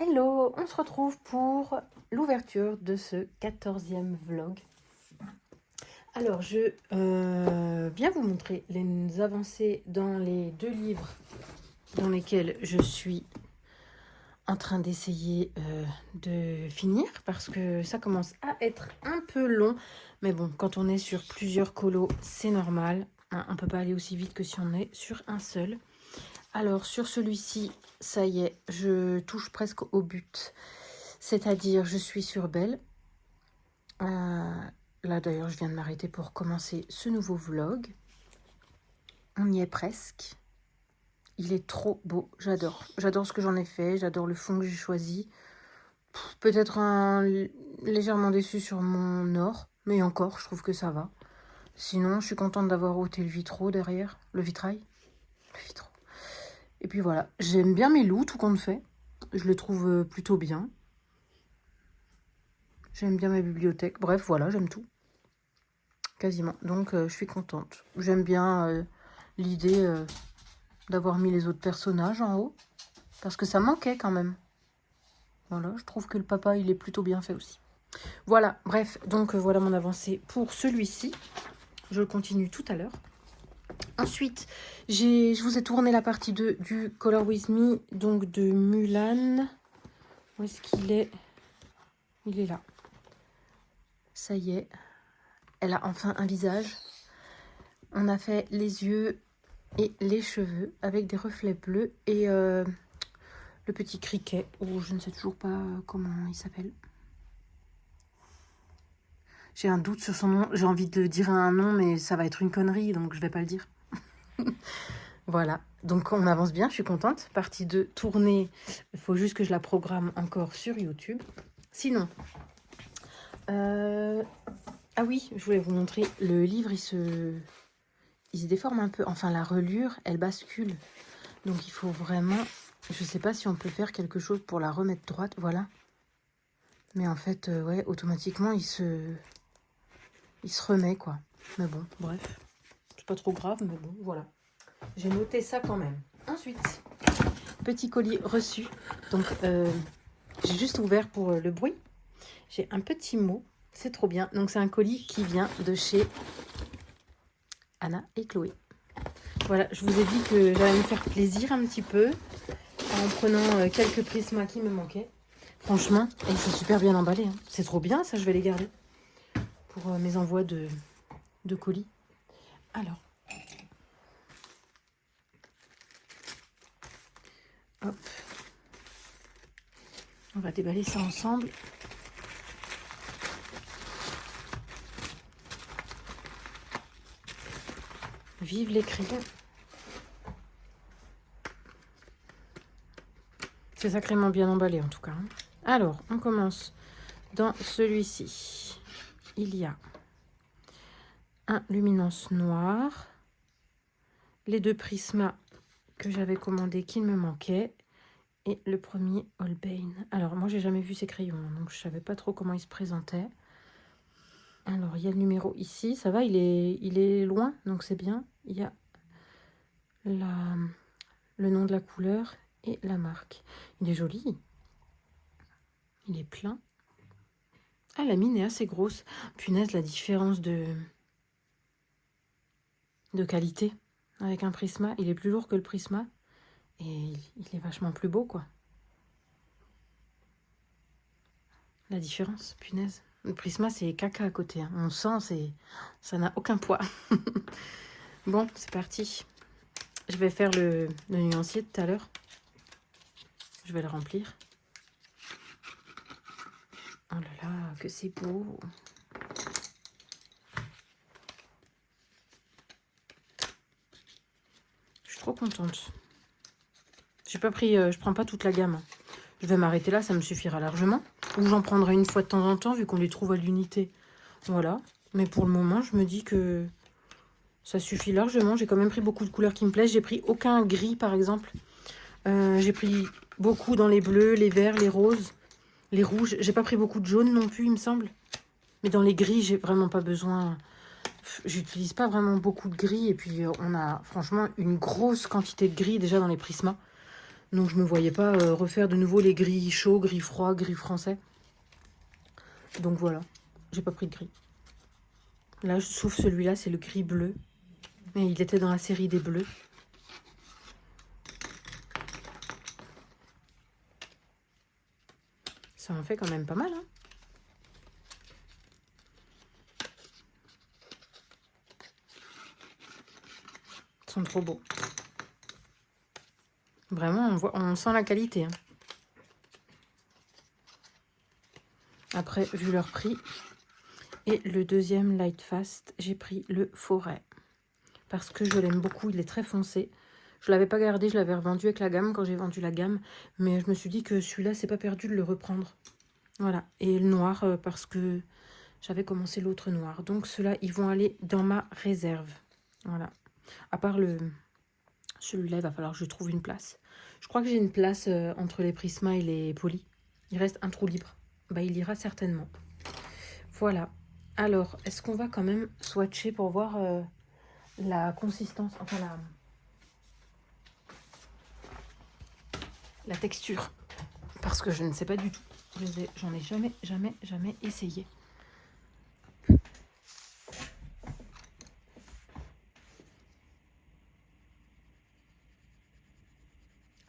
Hello, on se retrouve pour l'ouverture de ce 14e vlog. Alors, je viens vous montrer les avancées dans les 2 livres dans lesquels je suis en train d'essayer de finir parce que ça commence à être un peu long. Mais bon, quand on est sur plusieurs colos, c'est normal. Hein, on ne peut pas aller aussi vite que si on est sur un seul. Alors, sur celui-ci, ça y est, je touche presque au but. C'est-à-dire, je suis sur Belle. Là, d'ailleurs, je viens de m'arrêter pour commencer ce nouveau vlog. On y est presque. Il est trop beau, j'adore. J'adore ce que j'en ai fait, j'adore le fond que j'ai choisi. Peut-être légèrement déçue sur mon or, mais encore, je trouve que ça va. Sinon, je suis contente d'avoir ôté le vitraux derrière, le vitrail. Le vitraux. Et puis voilà, j'aime bien mes loups, tout compte fait. Je les trouve plutôt bien. J'aime bien ma bibliothèque. Bref, voilà, j'aime tout. Quasiment. Donc, je suis contente. J'aime bien l'idée d'avoir mis les autres personnages en haut. Parce que ça manquait quand même. Voilà, je trouve que le papa, il est plutôt bien fait aussi. Voilà, bref. Donc, voilà mon avancée pour celui-ci. Je le continue tout à l'heure. Ensuite, je vous ai tourné la partie 2 du Color With Me, donc de Mulan. Où est-ce qu'il est? Il est là. Ça y est. Elle a enfin un visage. On a fait les yeux et les cheveux avec des reflets bleus et le petit criquet, ou je ne sais toujours pas comment il s'appelle. J'ai un doute sur son nom. J'ai envie de dire un nom, mais ça va être une connerie, donc je vais pas le dire. Voilà, donc on avance bien, je suis contente. Partie 2 tournée, il faut juste que je la programme encore sur YouTube. Sinon, ah oui, je voulais vous montrer, le livre, il se déforme un peu. Enfin, la relure, elle bascule. Donc il faut vraiment, je sais pas si on peut faire quelque chose pour la remettre droite, voilà. Mais en fait, ouais, automatiquement, il se remet, quoi. Mais bon, bref, c'est pas trop grave, mais bon, voilà. J'ai noté ça quand même. Ensuite, petit colis reçu. Donc, j'ai juste ouvert pour le bruit. J'ai un petit mot, c'est trop bien. Donc, c'est un colis qui vient de chez Anna et Chloé. Voilà, je vous ai dit que j'allais me faire plaisir un petit peu en prenant quelques prismas qui me manquaient. Franchement, et c'est super bien emballé. Hein. C'est trop bien, ça, je vais les garder pour mes envois de colis. Alors, hop, on va déballer ça ensemble. Vive les crayons. C'est sacrément bien emballé en tout cas. Alors, on commence dans celui-ci. Il y a un luminance noir, les 2 prismas que j'avais commandés qui me manquaient et le premier Holbein. Alors, moi, j'ai jamais vu ces crayons, donc je savais pas trop comment ils se présentaient. Alors, il y a le numéro ici, ça va, il est loin, donc c'est bien. Il y a le nom de la couleur et la marque. Il est joli. Il est plein. Ah, la mine est assez grosse. Punaise, la différence de qualité avec un prisma. Il est plus lourd que le prisma. Et il est vachement plus beau, quoi. La différence, punaise. Le prisma, c'est caca à côté. Hein. On sent, ça n'a aucun poids. Bon, c'est parti. Je vais faire le nuancier tout à l'heure. Je vais le remplir. Oh là là, que c'est beau. Je suis trop contente. J'ai pas pris, je prends pas toute la gamme. Je vais m'arrêter là, ça me suffira largement. Ou j'en prendrai une fois de temps en temps, vu qu'on les trouve à l'unité. Voilà. Mais pour le moment, je me dis que ça suffit largement. J'ai quand même pris beaucoup de couleurs qui me plaisent. J'ai pris aucun gris, par exemple. J'ai pris beaucoup dans les bleus, les verts, les roses, les rouges. J'ai pas pris beaucoup de jaune non plus, il me semble. Mais dans les gris, j'ai vraiment pas besoin. J'utilise pas vraiment beaucoup de gris. Et puis, on a franchement une grosse quantité de gris déjà dans les prismas. Donc je me voyais pas refaire de nouveau les gris chauds, gris froid, gris français. Donc voilà, j'ai pas pris de gris. Là, sauf celui-là, c'est le gris bleu. Mais il était dans la série des bleus. Ça en fait quand même pas mal, hein. Ils sont trop beaux. Vraiment, on sent la qualité, hein. Après, vu leur prix. Et le deuxième Light Fast, j'ai pris le Forêt. Parce que je l'aime beaucoup, il est très foncé. Je ne l'avais pas gardé, je l'avais revendu avec la gamme quand j'ai vendu la gamme. Mais je me suis dit que celui-là, c'est pas perdu de le reprendre. Voilà. Et le noir, parce que j'avais commencé l'autre noir. Donc ceux-là, ils vont aller dans ma réserve. Voilà. À part celui-là, il va falloir que je trouve une place. Je crois que j'ai une place entre les Prisma et les Poly. Il reste un trou libre. Bah, il ira certainement. Voilà. Alors, est-ce qu'on va quand même swatcher pour voir la consistance, enfin la texture? Parce que je ne sais pas du tout. J'en ai jamais essayé.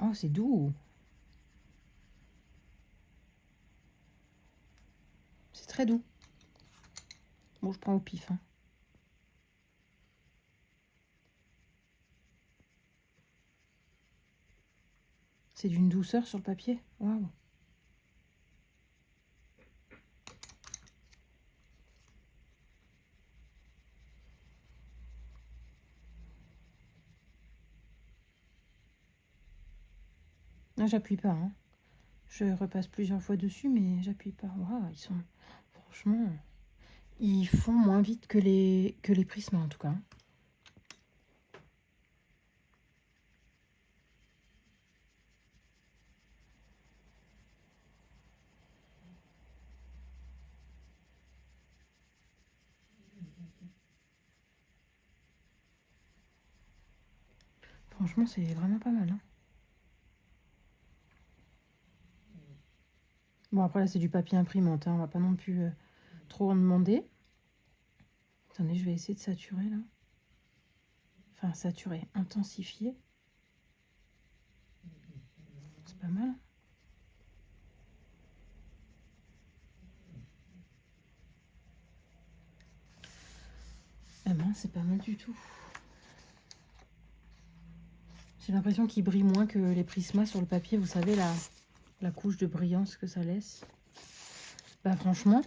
Oh, c'est doux. C'est très doux. Bon, je prends au pif, hein. C'est d'une douceur sur le papier. Waouh. Là, j'appuie pas, hein. Je repasse plusieurs fois dessus, mais j'appuie pas. Waouh, ils sont... Franchement... Ils font moins vite que les Prisma, en tout cas. Franchement, c'est vraiment pas mal, hein. Bon, après, là, c'est du papier imprimante, hein. On va pas non plus trop en demander. Attendez, je vais essayer de saturer, là. Enfin, saturer, intensifier. C'est pas mal. Eh ben, c'est pas mal du tout. J'ai l'impression qu'il brille moins que les Prisma sur le papier. Vous savez, la couche de brillance que ça laisse. Bah, franchement,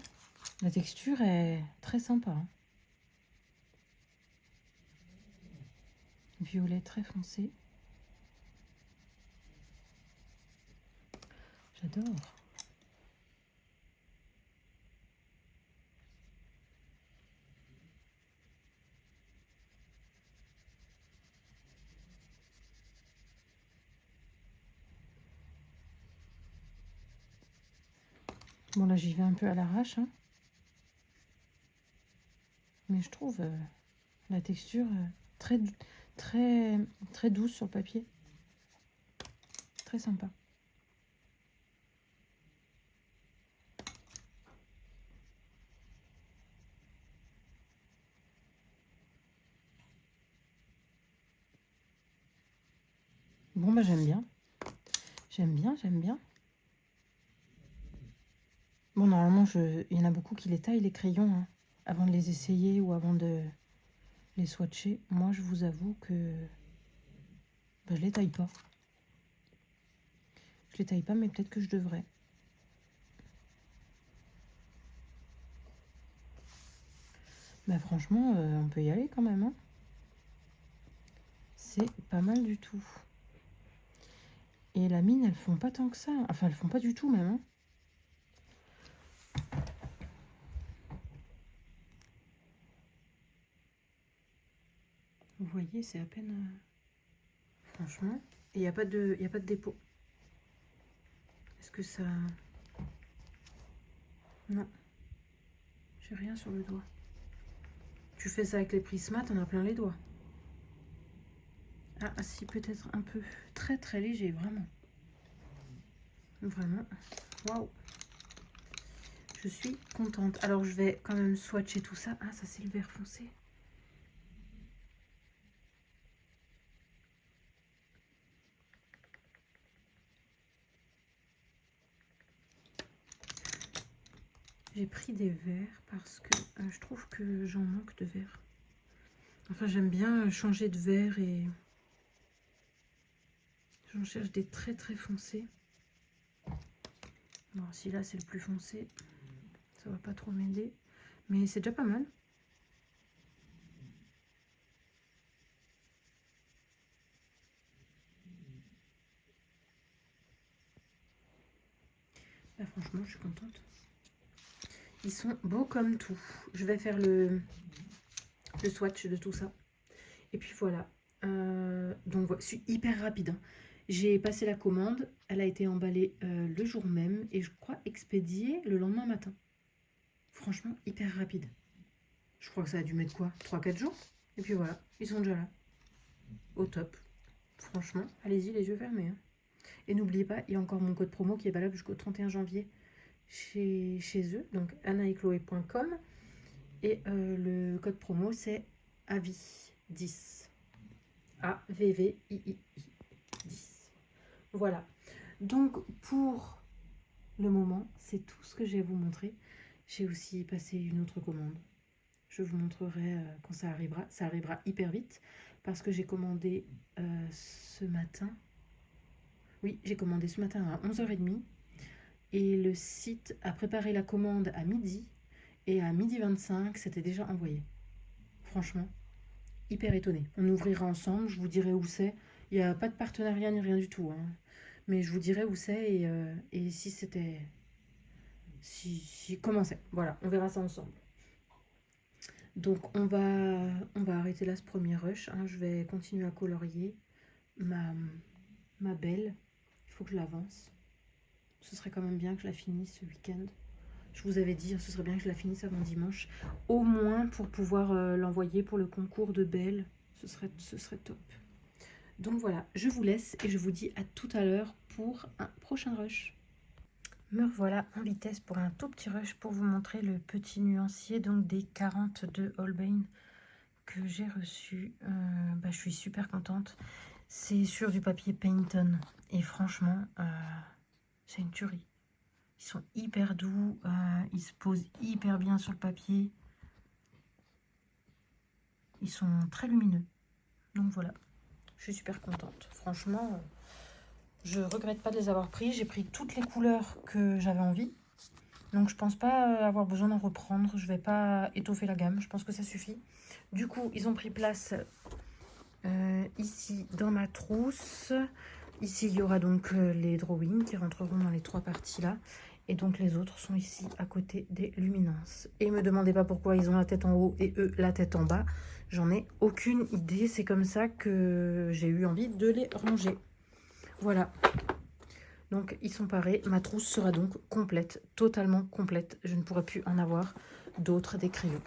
la texture est très sympa, hein. Violet très foncé. J'adore. Bon, là, j'y vais un peu à l'arrache, hein. Mais je trouve la texture très douce sur le papier. Très sympa. Bon, bah, j'aime bien. J'aime bien. Bon, normalement, il y en a beaucoup qui les taillent, les crayons, hein, avant de les essayer ou avant de les swatcher. Moi, je vous avoue que bah, je les taille pas. Je les taille pas, mais peut-être que je devrais. Bah, franchement, on peut y aller quand même, hein. C'est pas mal du tout. Et la mine, elles font pas tant que ça. Enfin, elles font pas du tout même, hein. Vous voyez, c'est à peine... Franchement. Et il n'y a pas de dépôt. Est-ce que ça... Non. J'ai rien sur le doigt. Tu fais ça avec les Prisma, t'en as plein les doigts. Ah, si, peut-être un peu. Très léger, vraiment. Vraiment, waouh. Je suis contente. Alors, je vais quand même swatcher tout ça. Ah, ça, c'est le vert foncé. J'ai pris des verts parce que je trouve que j'en manque de verre. Enfin, j'aime bien changer de verre et j'en cherche des très très foncés. Bon, si là c'est le plus foncé, ça va pas trop m'aider, mais c'est déjà pas mal. Là, franchement, je suis contente. Ils sont beaux comme tout. Je vais faire le swatch de tout ça. Et puis voilà. Donc, je suis hyper rapide. Hein. J'ai passé la commande. Elle a été emballée le jour même. Et je crois expédiée le lendemain matin. Franchement, hyper rapide. Je crois que ça a dû mettre quoi, 3-4 jours. Et puis voilà, ils sont déjà là. Au top. Franchement, allez-y les yeux fermés. Hein. Et n'oubliez pas, il y a encore mon code promo qui est valable jusqu'au 31 janvier chez eux. Donc anaetchloé.com. Et le code promo, c'est AVI10. AVVII 10. Voilà. Donc pour le moment, c'est tout ce que j'ai à vous montrer. J'ai aussi passé une autre commande. Je vous montrerai quand ça arrivera. Ça arrivera hyper vite parce que j'ai commandé ce matin. Oui, j'ai commandé ce matin à 11h30 et le site a préparé la commande à midi et à 12h25, c'était déjà envoyé. Franchement, hyper étonnée. On ouvrira ensemble, je vous dirai où c'est. Il n'y a pas de partenariat ni rien du tout. Hein. Mais je vous dirai où c'est et si c'était... comment c'est. Voilà, on verra ça ensemble. Donc on va arrêter là ce premier rush. Hein. Je vais continuer à colorier ma belle. Il faut que je l'avance. Ce serait quand même bien que je la finisse ce week-end. Je vous avais dit, ce serait bien que je la finisse avant dimanche. Au moins pour pouvoir l'envoyer pour le concours de Belle. Ce serait top. Donc voilà, je vous laisse et je vous dis à tout à l'heure pour un prochain rush. Me revoilà en vitesse pour un tout petit rush pour vous montrer le petit nuancier donc des 42 Holbein que j'ai reçu. Je suis super contente. C'est sur du papier Payton et franchement, c'est une tuerie. Ils sont hyper doux, ils se posent hyper bien sur le papier. Ils sont très lumineux. Donc voilà, je suis super contente. Franchement, je regrette pas de les avoir pris. J'ai pris toutes les couleurs que j'avais envie. Donc je pense pas avoir besoin d'en reprendre. Je vais pas étoffer la gamme. Je pense que ça suffit. Du coup, ils ont pris place ici dans ma trousse. Ici, il y aura donc les drawings qui rentreront dans les 3 parties là. Et donc les autres sont ici à côté des luminances. Et me demandez pas pourquoi ils ont la tête en haut et eux la tête en bas. J'en ai aucune idée. C'est comme ça que j'ai eu envie de les ranger. Voilà. Donc ils sont parés. Ma trousse sera donc complète, totalement complète. Je ne pourrai plus en avoir d'autres des crayons.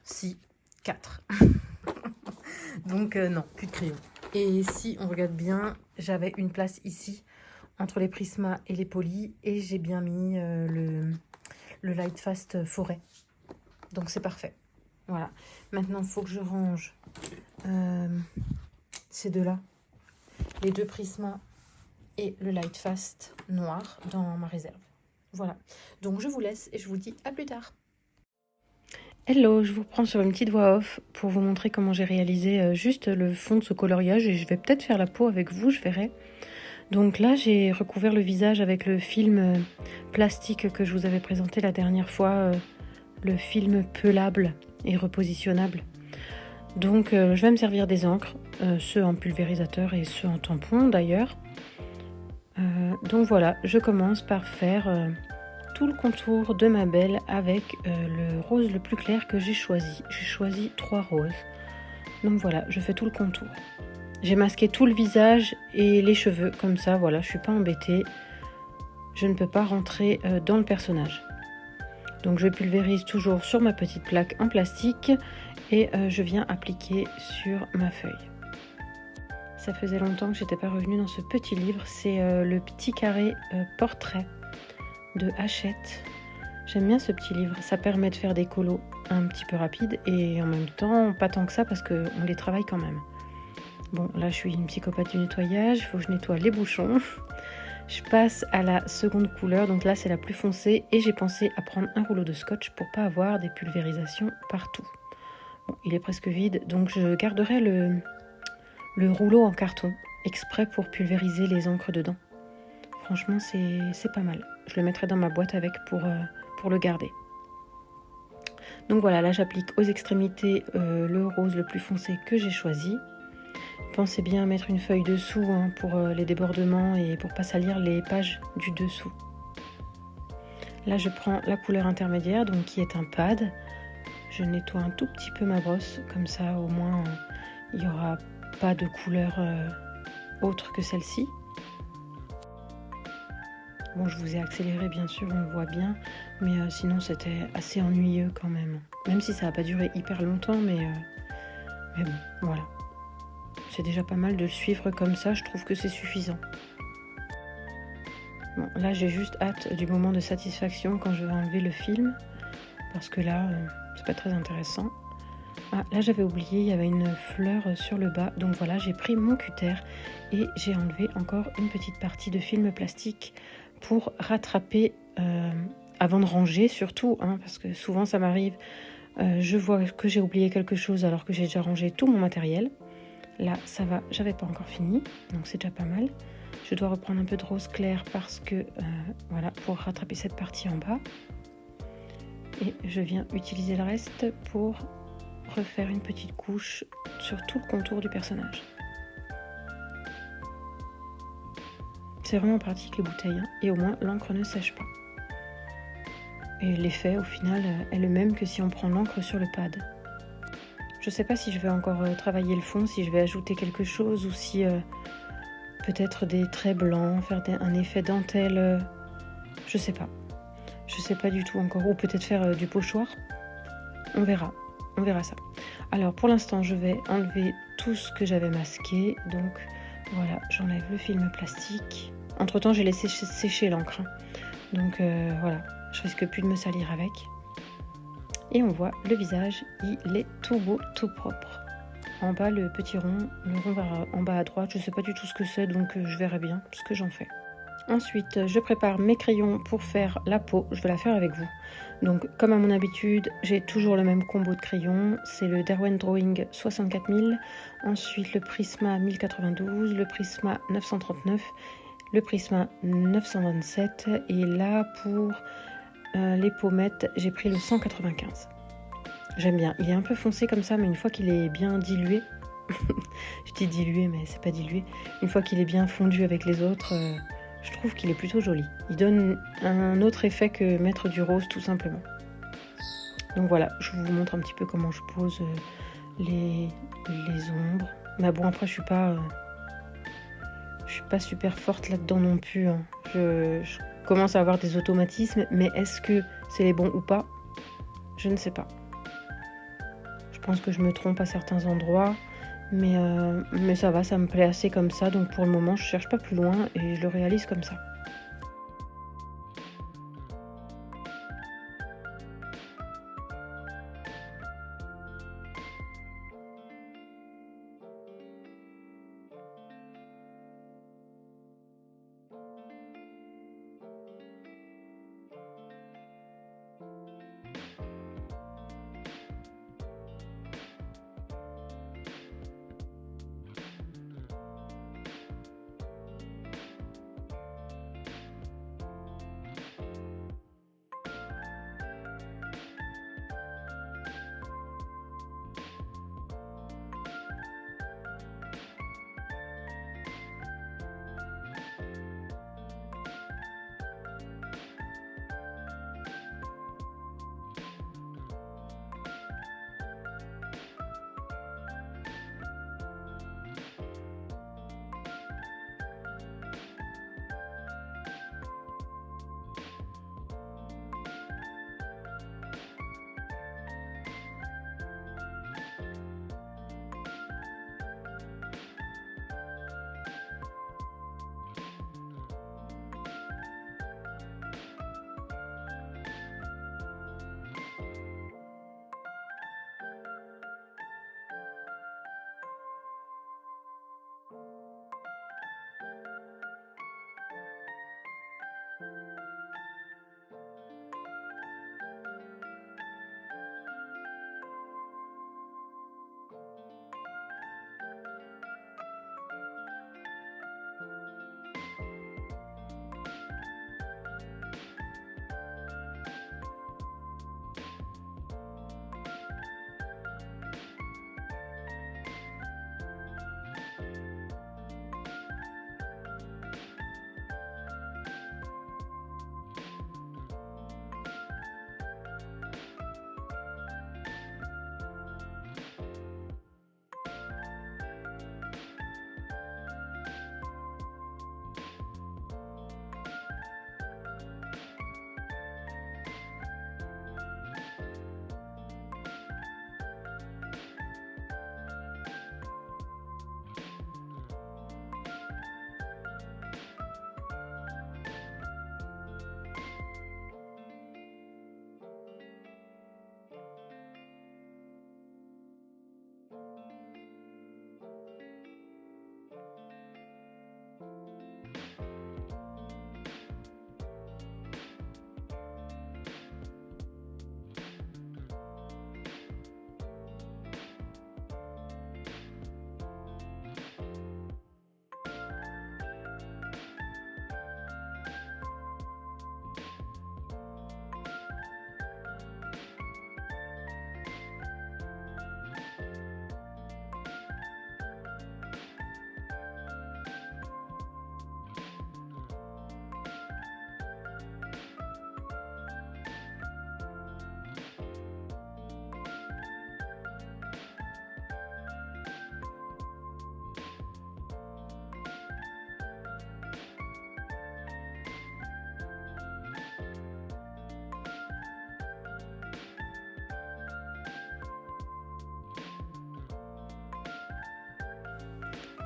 Si, 4. Donc non, plus de crayons. Et si on regarde bien, j'avais une place ici entre les Prisma et les Poly et j'ai bien mis le Lightfast Forêt. Donc c'est parfait. Voilà. Maintenant, il faut que je range ces deux-là, les 2 Prisma et le Lightfast noir dans ma réserve. Voilà. Donc je vous laisse et je vous dis à plus tard. Hello, je vous reprends sur une petite voix off pour vous montrer comment j'ai réalisé juste le fond de ce coloriage et je vais peut-être faire la peau avec vous, je verrai. Donc là, j'ai recouvert le visage avec le film plastique que je vous avais présenté la dernière fois, le film pelable et repositionnable. Donc je vais me servir des encres, ceux en pulvérisateur et ceux en tampon d'ailleurs. Donc voilà, je commence par faire tout le contour de ma belle avec le rose le plus clair que j'ai choisi. J'ai choisi 3 roses. Donc voilà, je fais tout le contour. J'ai masqué tout le visage et les cheveux, comme ça, voilà, je suis pas embêtée. Je ne peux pas rentrer dans le personnage. Donc je pulvérise toujours sur ma petite plaque en plastique et je viens appliquer sur ma feuille. Ça faisait longtemps que j'étais pas revenue dans ce petit livre. C'est le petit carré portrait de Hachette. J'aime bien ce petit livre. Ça permet de faire des colos un petit peu rapides et en même temps pas tant que ça parce qu'on les travaille quand même. Bon, là je suis une psychopathe du nettoyage. Il faut que je nettoie les bouchons. Je passe à la seconde couleur. Donc là c'est la plus foncée et j'ai pensé à prendre un rouleau de scotch pour pas avoir des pulvérisations partout. Bon, il est presque vide donc je garderai le rouleau en carton exprès pour pulvériser les encres dedans. Franchement c'est pas mal. Je le mettrai dans ma boîte avec pour le garder. Donc voilà, là j'applique aux extrémités le rose le plus foncé que j'ai choisi. Pensez bien à mettre une feuille dessous hein, pour les débordements et pour pas salir les pages du dessous. Là je prends la couleur intermédiaire donc qui est un pad. Je nettoie un tout petit peu ma brosse, comme ça au moins il n'y aura pas de couleur autre que celle-ci. Bon, je vous ai accéléré bien sûr, on le voit bien, mais sinon c'était assez ennuyeux quand même. Même si ça n'a pas duré hyper longtemps, mais bon, voilà. C'est déjà pas mal de le suivre comme ça, je trouve que c'est suffisant. Bon, là j'ai juste hâte du moment de satisfaction quand je vais enlever le film, parce que là, c'est pas très intéressant. Ah, là j'avais oublié, il y avait une fleur sur le bas, donc voilà, j'ai pris mon cutter et j'ai enlevé encore une petite partie de film plastique pour rattraper avant de ranger surtout, hein, parce que souvent ça m'arrive, je vois que j'ai oublié quelque chose alors que j'ai déjà rangé tout mon matériel. Là ça va, j'avais pas encore fini, donc c'est déjà pas mal. Je dois reprendre un peu de rose clair parce que voilà, pour rattraper cette partie en bas. Et je viens utiliser le reste pour refaire une petite couche sur tout le contour du personnage. C'est vraiment pratique les bouteilles, hein, et au moins l'encre ne sèche pas. Et l'effet au final est le même que si on prend l'encre sur le pad. Je sais pas si je vais encore travailler le fond, si je vais ajouter quelque chose ou si peut-être des traits blancs, faire un effet dentelle, je sais pas. Je sais pas du tout encore, ou peut-être faire du pochoir. On verra ça. Alors pour l'instant je vais enlever tout ce que j'avais masqué, donc voilà, j'enlève le film plastique. Entre temps j'ai laissé sécher l'encre, donc voilà, je risque plus de me salir avec. Et on voit le visage, il est tout beau, tout propre. En bas le petit rond, le rond vers en bas à droite, je sais pas du tout ce que c'est, donc je verrai bien ce que j'en fais. Ensuite, je prépare mes crayons pour faire la peau. Je vais la faire avec vous. Donc, comme à mon habitude, j'ai toujours le même combo de crayons. C'est le Derwent Drawing 64000. Ensuite, le Prisma 1092, le Prisma 939, le Prisma 927. Et là, pour les pommettes, j'ai pris le 195. J'aime bien. Il est un peu foncé comme ça, mais une fois qu'il est bien dilué... je dis dilué, mais c'est pas dilué. Une fois qu'il est bien fondu avec les autres... je trouve qu'il est plutôt joli. Il donne un autre effet que mettre du rose tout simplement. Donc voilà, je vous montre un petit peu comment je pose les ombres. Mais bon, après je suis pas super forte là-dedans non plus. Hein. Je commence à avoir des automatismes, mais est-ce que c'est les bons ou pas? Je ne sais pas. Je pense que je me trompe à certains endroits. Mais ça va, ça me plaît assez comme ça, donc pour le moment je cherche pas plus loin et je le réalise comme ça.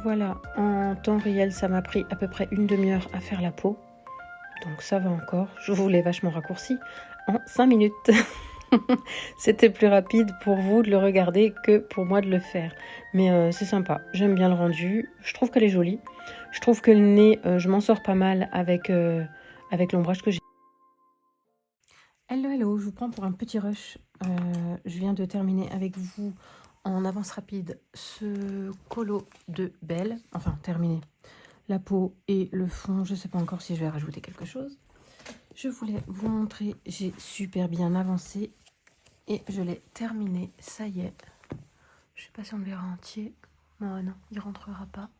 Voilà, en temps réel, ça m'a pris à peu près une demi-heure à faire la peau. Donc ça va encore. Je vous l'ai vachement raccourci en 5 minutes. C'était plus rapide pour vous de le regarder que pour moi de le faire. Mais c'est sympa. J'aime bien le rendu. Je trouve qu'elle est jolie. Je trouve que le nez, je m'en sors pas mal avec l'ombrage que j'ai. Hello, hello, je vous prends pour un petit rush. Je viens de terminer avec vous en avance rapide ce colo de Belle. Enfin, terminé. La peau et le fond, je ne sais pas encore si je vais rajouter quelque chose. Je voulais vous montrer, j'ai super bien avancé et je l'ai terminé, ça y est. Je ne sais pas si on le verra entier. Non, non, il rentrera pas.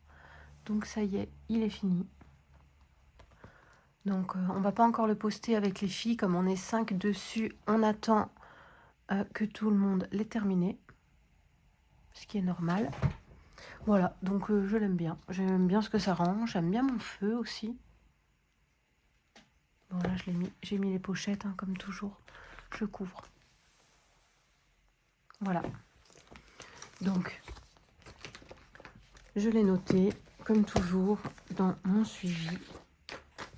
Donc ça y est, il est fini. Donc on va pas encore le poster avec les filles, comme on est 5 dessus, on attend que tout le monde l'ait terminé. Ce qui est normal. Voilà, donc je l'aime bien. J'aime bien ce que ça rend, j'aime bien mon feu aussi. Voilà, j'ai mis les pochettes, hein, comme toujours. Je couvre. Voilà. Donc, je l'ai noté, comme toujours, dans mon suivi.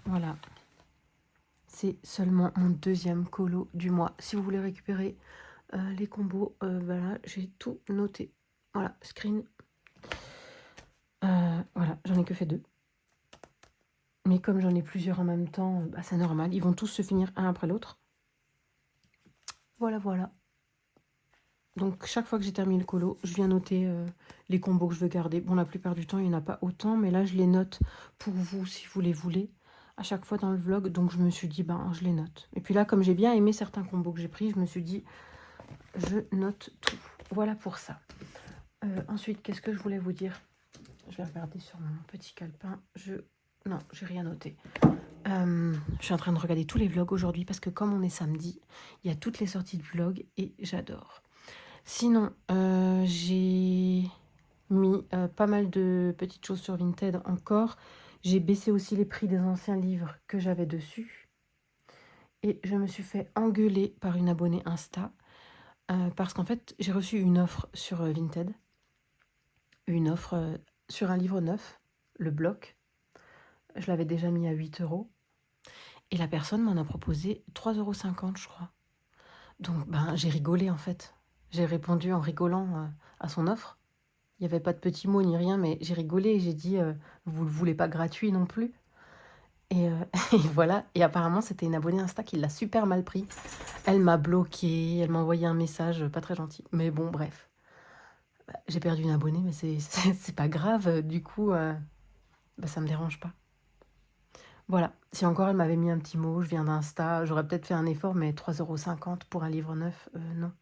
Voilà. C'est seulement mon deuxième colo du mois. Si vous voulez récupérer les combos, voilà, j'ai tout noté. Voilà, screen. Voilà, j'en ai que fait 2. Mais comme j'en ai plusieurs en même temps, bah, c'est normal. Ils vont tous se finir un après l'autre. Voilà, voilà. Donc, chaque fois que j'ai terminé le colo, je viens noter les combos que je veux garder. Bon, la plupart du temps, il n'y en a pas autant, mais là, je les note pour vous, si vous les voulez, à chaque fois dans le vlog. Donc, je me suis dit, ben, je les note. Et puis là, comme j'ai bien aimé certains combos que j'ai pris, je me suis dit, je note tout. Voilà pour ça. Ensuite, qu'est-ce que je voulais vous dire? Je vais regarder sur mon petit calepin. Non, j'ai rien noté. Je suis en train de regarder tous les vlogs aujourd'hui parce que comme on est samedi, il y a toutes les sorties de vlogs et j'adore. Sinon, j'ai mis pas mal de petites choses sur Vinted encore. J'ai baissé aussi les prix des anciens livres que j'avais dessus. Et je me suis fait engueuler par une abonnée Insta parce qu'en fait, j'ai reçu une offre sur Vinted. Une offre sur un livre neuf, le bloc. Je l'avais déjà mis à 8 €. Et la personne m'en a proposé 3,50 €, je crois. Donc, ben, j'ai rigolé en fait. J'ai répondu en rigolant à son offre. Il n'y avait pas de petits mots ni rien, mais j'ai rigolé et j'ai dit vous ne le voulez pas gratuit non plus. Et, et voilà. Et apparemment, c'était une abonnée Insta qui l'a super mal pris. Elle m'a bloqué, elle m'a envoyé un message pas très gentil. Mais bon, bref. J'ai perdu une abonnée, mais c'est pas grave. Du coup, bah, ça me dérange pas. Voilà. Si encore elle m'avait mis un petit mot, je viens d'Insta, j'aurais peut-être fait un effort, mais 3,50 € pour un livre neuf, non.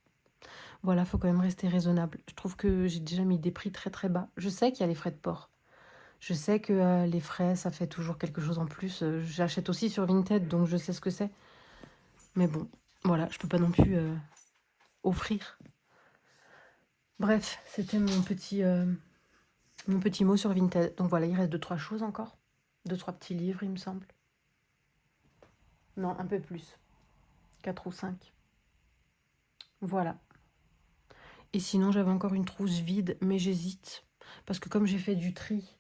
Voilà, faut quand même rester raisonnable. Je trouve que j'ai déjà mis des prix très très bas. Je sais qu'il y a les frais de port. Je sais que les frais, ça fait toujours quelque chose en plus. J'achète aussi sur Vinted, donc je sais ce que c'est. Mais bon, voilà, je peux pas non plus offrir. Bref, c'était mon petit mot sur Vinted. Donc voilà, il reste 2-3 choses encore. 2-3 petits livres, il me semble. Non, un peu plus. 4 ou 5. Voilà. Et sinon, j'avais encore une trousse vide, mais j'hésite. Parce que comme j'ai fait du tri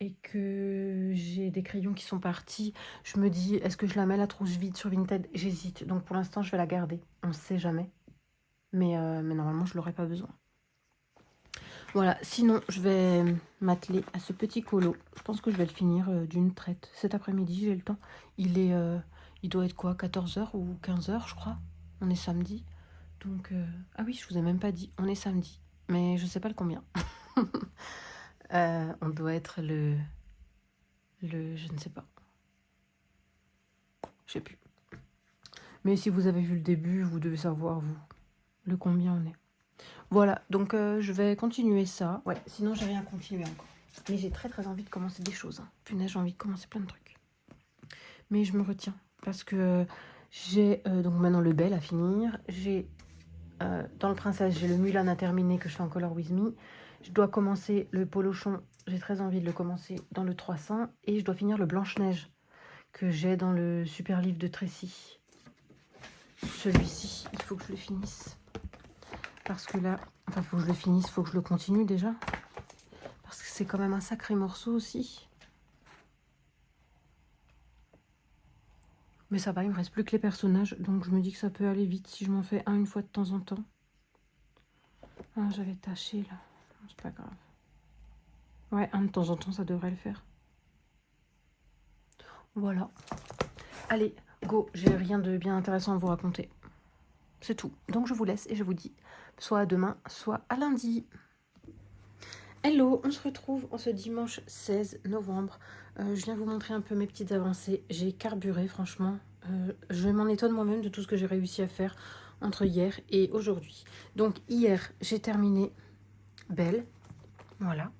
et que j'ai des crayons qui sont partis, je me dis, est-ce que je la mets la trousse vide sur Vinted? J'hésite. Donc pour l'instant, je vais la garder. On ne sait jamais. Mais normalement, je ne l'aurai pas besoin. Voilà. Sinon, je vais m'atteler à ce petit colo. Je pense que je vais le finir d'une traite. Cet après-midi, j'ai le temps. Il doit être quoi, 14 h ou 15 h, je crois. On est samedi. Donc, ah oui, je vous ai même pas dit, on est samedi, mais je sais pas le combien. On doit être je ne sais pas. Je sais plus. Mais si vous avez vu le début, vous devez savoir, vous, le combien on est. Voilà, donc je vais continuer ça. Ouais, sinon j'ai rien continué encore. Mais j'ai très très envie de commencer des choses. Hein. Punaise, j'ai envie de commencer plein de trucs. Mais je me retiens, parce que j'ai donc maintenant le Belle à finir. J'ai dans le Princesse, j'ai le Mulan à terminer que je fais en Color With Me. Je dois commencer le Polochon, j'ai très envie de le commencer dans le 300. Et je dois finir le Blanche-Neige que j'ai dans le super livre de Tracy. Celui-ci, il faut que je le finisse. Parce que là, enfin, il faut que je le finisse, il faut que je le continue déjà. Parce que c'est quand même un sacré morceau aussi. Mais ça va, il me reste plus que les personnages. Donc je me dis que ça peut aller vite si je m'en fais un une fois de temps en temps. Ah, j'avais taché là. C'est pas grave. Ouais, un de temps en temps, ça devrait le faire. Voilà. Allez, go. J'ai rien de bien intéressant à vous raconter. C'est tout. Donc je vous laisse et je vous dis soit à demain, soit à lundi. Hello, on se retrouve en ce dimanche 16 novembre. Je viens vous montrer un peu mes petites avancées. J'ai carburé, franchement. Je m'en étonne moi-même de tout ce que j'ai réussi à faire entre hier et aujourd'hui. Donc hier, j'ai terminé Belle, voilà,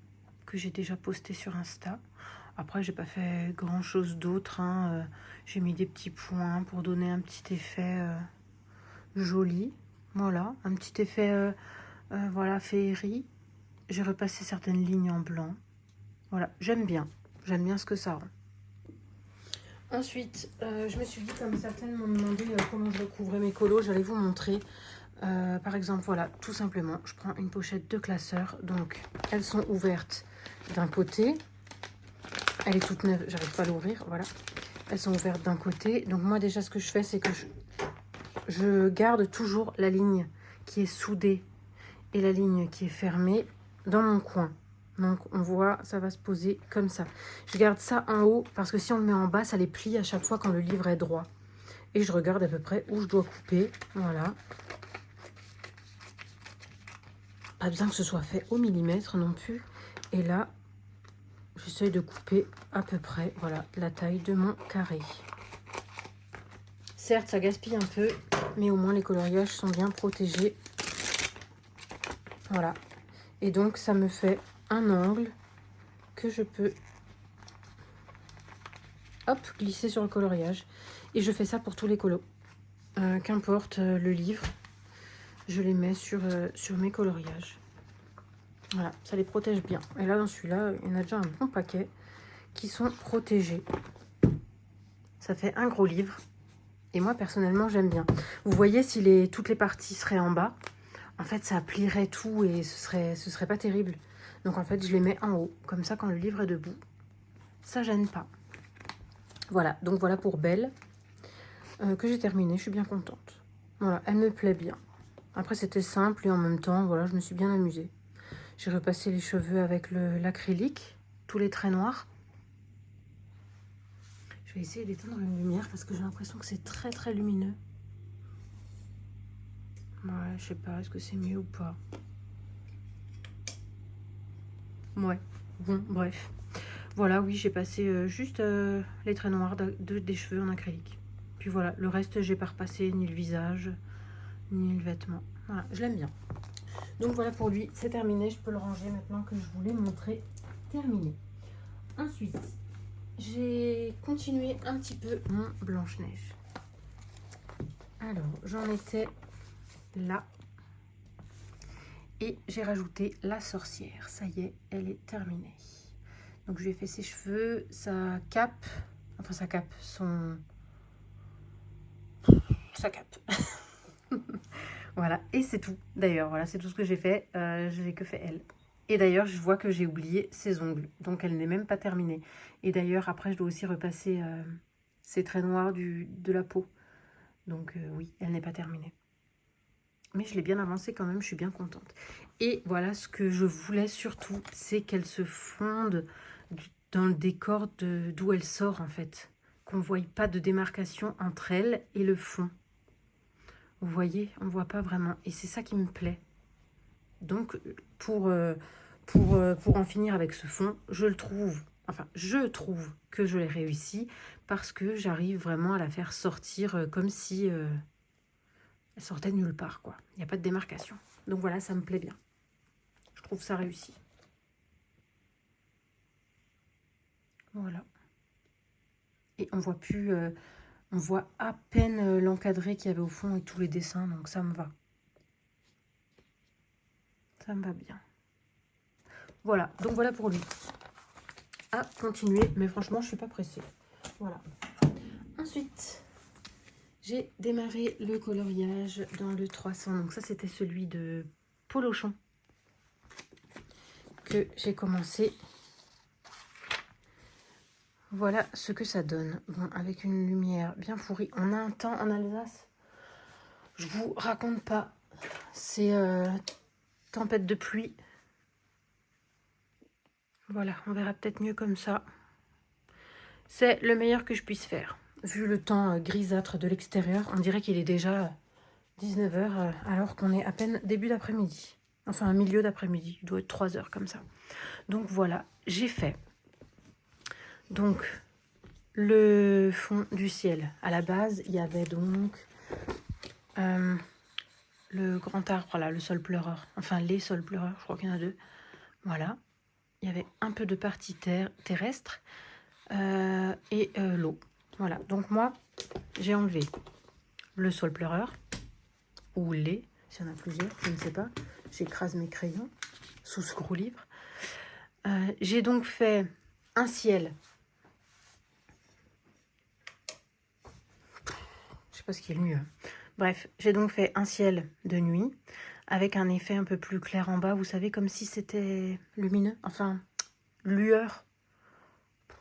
que j'ai déjà posté sur Insta. Après, j'ai pas fait grand-chose d'autre. Hein. J'ai mis des petits points pour donner un petit effet joli. Voilà, un petit effet voilà, féerie. J'ai repassé certaines lignes en blanc. Voilà, j'aime bien ce que ça rend. Ensuite, je me suis dit, comme certaines m'ont demandé comment je recouvrais mes colos, j'allais vous montrer. Par exemple, voilà, tout simplement, je prends une pochette de classeur. Donc, elles sont ouvertes d'un côté. Elle est toute neuve, j'arrive pas à l'ouvrir, voilà. Elles sont ouvertes d'un côté. Donc, moi, déjà, ce que je fais, c'est que je garde toujours la ligne qui est soudée et la ligne qui est fermée dans mon coin. Donc on voit, ça va se poser comme ça. Je garde ça en haut parce que si on le met en bas, ça les plie à chaque fois quand le livre est droit. Et je regarde à peu près où je dois couper. Voilà. Pas besoin que ce soit fait au millimètre non plus. Et là, j'essaye de couper à peu près, voilà, la taille de mon carré. Certes, ça gaspille un peu, mais au moins les coloriages sont bien protégés. Voilà. Et donc, ça me fait un angle que je peux, hop, glisser sur le coloriage. Et je fais ça pour tous les colos. Qu'importe le livre, je les mets sur mes coloriages. Voilà, ça les protège bien. Et là, dans celui-là, il y en a déjà un bon paquet qui sont protégés. Ça fait un gros livre. Et moi, personnellement, j'aime bien. Vous voyez, si toutes les parties seraient en bas, en fait, ça plierait tout et ce serait pas terrible. Donc, en fait, je les mets en haut. Comme ça, quand le livre est debout, ça gêne pas. Voilà, donc voilà pour Belle, que j'ai terminé. Je suis bien contente. Voilà, elle me plaît bien. Après, c'était simple et en même temps, voilà, je me suis bien amusée. J'ai repassé les cheveux avec l'acrylique, tous les traits noirs. Je vais essayer d'éteindre une lumière parce que j'ai l'impression que c'est très très lumineux. Ouais, je sais pas, est-ce que c'est mieux ou pas? Ouais, bon, bref. Voilà, oui, j'ai passé juste les traits noirs des cheveux en acrylique. Puis voilà, le reste, j'ai pas repassé ni le visage, ni le vêtement. Voilà, je l'aime bien. Donc voilà pour lui, c'est terminé. Je peux le ranger maintenant que je vous l'ai montré terminé. Ensuite, j'ai continué un petit peu mon Blanche-Neige. Alors, j'en étais là. Et j'ai rajouté la sorcière. Ça y est, elle est terminée. Donc, je lui ai fait ses cheveux, sa cape. Enfin, sa cape, sa cape. Voilà, et c'est tout. D'ailleurs, voilà, c'est tout ce que j'ai fait. Je n'ai que fait elle. Et d'ailleurs, je vois que j'ai oublié ses ongles. Donc, elle n'est même pas terminée. Et d'ailleurs, après, je dois aussi repasser ces traits noirs de la peau. Donc, oui, elle n'est pas terminée. Mais je l'ai bien avancée quand même, je suis bien contente. Et voilà, ce que je voulais surtout, c'est qu'elle se fonde dans le décor d'où elle sort, en fait. Qu'on ne voie pas de démarcation entre elle et le fond. Vous voyez, on ne voit pas vraiment. Et c'est ça qui me plaît. Donc, pour en finir avec ce fond, je trouve que je l'ai réussi parce que j'arrive vraiment à la faire sortir comme si elle sortait de nulle part, quoi. Il n'y a pas de démarcation. Donc voilà, ça me plaît bien. Je trouve ça réussi. Voilà. Et on voit plus, on voit à peine l'encadré qu'il y avait au fond et tous les dessins, donc ça me va. Ça me va bien. Voilà, donc voilà pour lui. À continuer, mais franchement, je suis pas pressée. Voilà. Ensuite, j'ai démarré le coloriage dans le 300. Donc ça, c'était celui de Polochon que j'ai commencé. Voilà ce que ça donne. Bon, avec une lumière bien fourrie. On a un temps en Alsace, je vous raconte pas. C'est tempête de pluie. Voilà, on verra peut-être mieux comme ça. C'est le meilleur que je puisse faire. Vu le temps grisâtre de l'extérieur, on dirait qu'il est déjà 19 h alors qu'on est à peine début d'après-midi. Enfin, un milieu d'après-midi. Il doit être 3 h comme ça. Donc voilà, j'ai fait. Donc, le fond du ciel. À la base, il y avait donc le grand arbre, là, le sol pleureur. Enfin, les sols pleureurs, je crois qu'il y en a 2. Voilà. Il y avait un peu de partie terrestre et l'eau. Voilà. Donc moi, j'ai enlevé le sol pleureur ou les, s'il y en a plusieurs, je ne sais pas. J'écrase mes crayons sous ce gros livre. J'ai donc fait un ciel. Je sais pas ce qui est le mieux. Bref, j'ai donc fait un ciel de nuit avec un effet un peu plus clair en bas. Vous savez, comme si c'était lumineux. Enfin, lueur.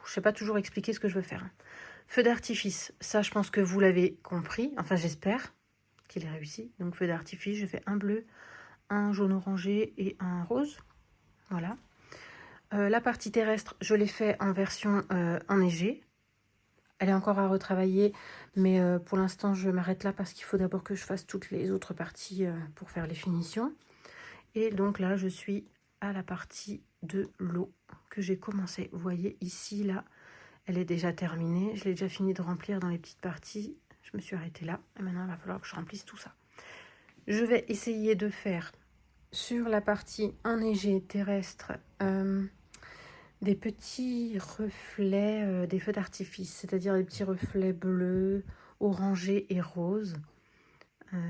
Je sais pas toujours expliquer ce que je veux faire. Feu d'artifice. Ça, je pense que vous l'avez compris. Enfin, j'espère qu'il est réussi. Donc, feu d'artifice, je fais un bleu, un jaune orangé et un rose. Voilà. La partie terrestre, je l'ai fait en version enneigée. Elle est encore à retravailler, mais pour l'instant, je m'arrête là parce qu'il faut d'abord que je fasse toutes les autres parties pour faire les finitions. Et donc là, je suis à la partie de l'eau que j'ai commencé. Vous voyez ici, là, elle est déjà terminée. Je l'ai déjà fini de remplir dans les petites parties. Je me suis arrêtée là. Et maintenant, il va falloir que je remplisse tout ça. Je vais essayer de faire sur la partie enneigée terrestre des petits reflets des feux d'artifice, c'est-à-dire des petits reflets bleus, orangés et roses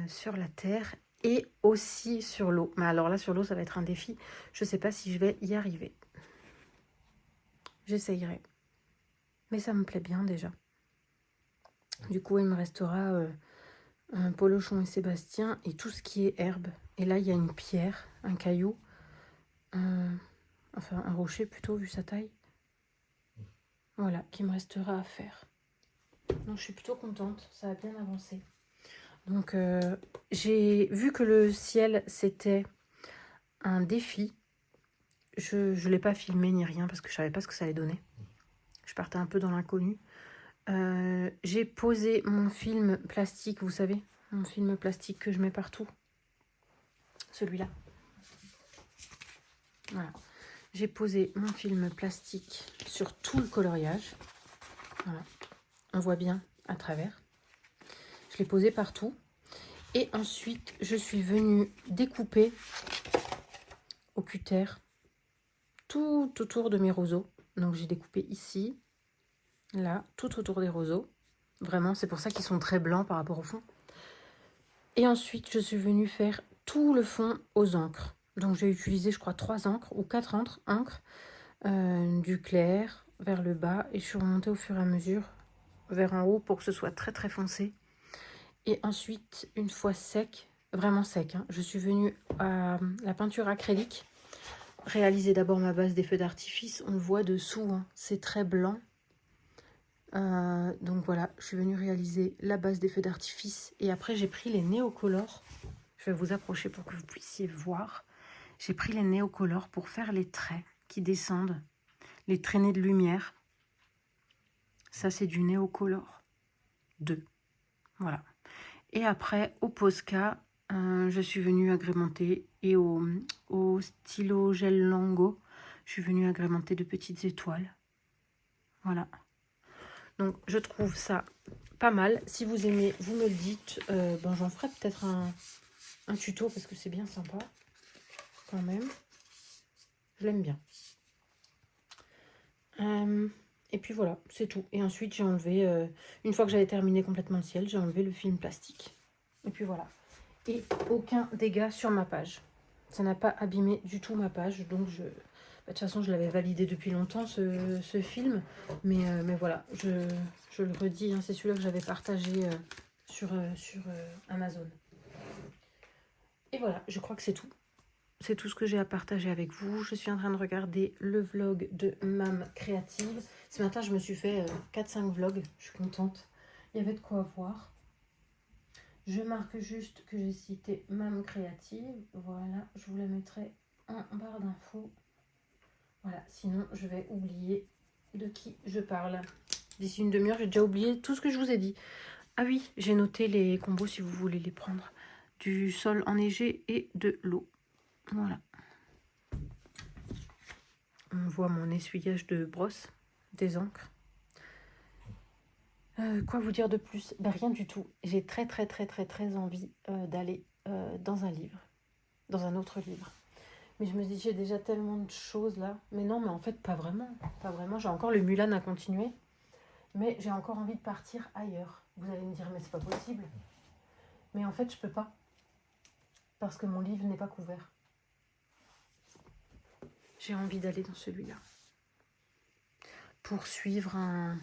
sur la terre et aussi sur l'eau. Mais alors là, sur l'eau, ça va être un défi. Je ne sais pas si je vais y arriver. J'essayerai. Mais ça me plaît bien déjà. Du coup, il me restera un Polochon et Sébastien et tout ce qui est herbe. Et là, il y a une pierre, un caillou, enfin un rocher plutôt, vu sa taille. Voilà, qui me restera à faire. Donc, je suis plutôt contente, ça a bien avancé. Donc, j'ai vu que le ciel, c'était un défi. Je ne l'ai pas filmé ni rien parce que je ne savais pas ce que ça allait donner. Je partais un peu dans l'inconnu. J'ai posé mon film plastique, vous savez, mon film plastique que je mets partout. Celui-là. Voilà. J'ai posé mon film plastique sur tout le coloriage. Voilà. On voit bien à travers. Je l'ai posé partout. Et ensuite, je suis venue découper au cutter tout autour de mes roseaux. Donc, j'ai découpé ici, là, tout autour des roseaux. Vraiment, c'est pour ça qu'ils sont très blancs par rapport au fond. Et ensuite, je suis venue faire tout le fond aux encres. Donc, j'ai utilisé, je crois, 3 encres ou 4 encres. Du clair vers le bas. Et je suis remontée au fur et à mesure vers en haut pour que ce soit très, très foncé. Et ensuite, une fois sec, vraiment sec, hein, je suis venue à la peinture acrylique. Réaliser d'abord ma base des feux d'artifice. On le voit dessous, hein, c'est très blanc. Donc voilà, je suis venue réaliser la base des feux d'artifice. Et après, j'ai pris les néocolores. Je vais vous approcher pour que vous puissiez voir. J'ai pris les néocolores pour faire les traits qui descendent. Les traînées de lumière. Ça, c'est du néocolore 2. Voilà. Et après, au Posca, je suis venue agrémenter. Et au stylo gel Lango, je suis venue agrémenter de petites étoiles. Voilà. Donc, je trouve ça pas mal. Si vous aimez, vous me le dites. Ben, j'en ferai peut-être un tuto parce que c'est bien sympa. Quand même. Je l'aime bien. Et puis voilà, c'est tout. Et ensuite, j'ai enlevé, une fois que j'avais terminé complètement le ciel, j'ai enlevé le film plastique. Et puis voilà. Et aucun dégât sur ma page. Ça n'a pas abîmé du tout ma page. Donc, de toute façon, je l'avais validé depuis longtemps, ce film. Mais voilà, je le redis, hein, c'est celui-là que j'avais partagé sur Amazon. Et voilà, je crois que c'est tout. c'est tout ce que j'ai à partager avec vous. Je suis en train de regarder le vlog de Mam Créative. Ce matin, je me suis fait 4-5 vlogs. Je suis contente. Il y avait de quoi voir. Je marque juste que j'ai cité Mam Créative. Voilà, je vous la mettrai en barre d'infos. Voilà, sinon je vais oublier de qui je parle. D'ici une demi-heure, j'ai déjà oublié tout ce que je vous ai dit. Ah oui, j'ai noté les combos si vous voulez les prendre. Du sol enneigé et de l'eau. Voilà. On voit mon essuyage de brosse, des encres. Quoi vous dire de plus? Ben, rien du tout. J'ai très envie d'aller dans un livre, dans un autre livre. Mais je me dis, j'ai déjà tellement de choses là. Mais non, mais en fait, pas vraiment. Pas vraiment. J'ai encore le Mulan à continuer. Mais j'ai encore envie de partir ailleurs. Vous allez me dire, mais c'est pas possible. Mais en fait, je peux pas. Parce que mon livre n'est pas couvert. J'ai envie d'aller dans celui-là. Pour suivre un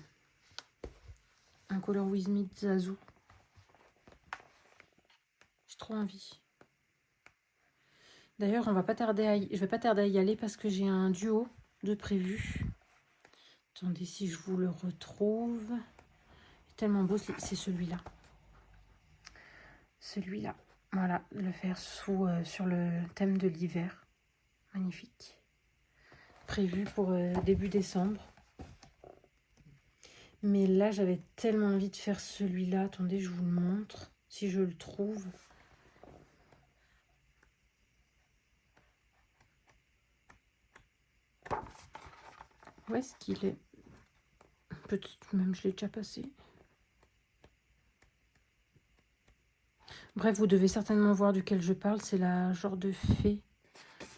Color With Me de Zazu. J'ai trop envie. D'ailleurs, je vais pas tarder à y aller parce que j'ai un duo de prévu. Attendez si je vous le retrouve. Tellement beau, c'est celui-là. Celui-là. Voilà, le faire sur le thème de l'hiver. Magnifique. Prévu pour début décembre. Mais là, j'avais tellement envie de faire celui-là. Attendez, je vous le montre. Si je le trouve. Où est-ce qu'il est? Peut-être même je l'ai déjà passé. Bref, vous devez certainement voir duquel je parle. C'est la genre de fée.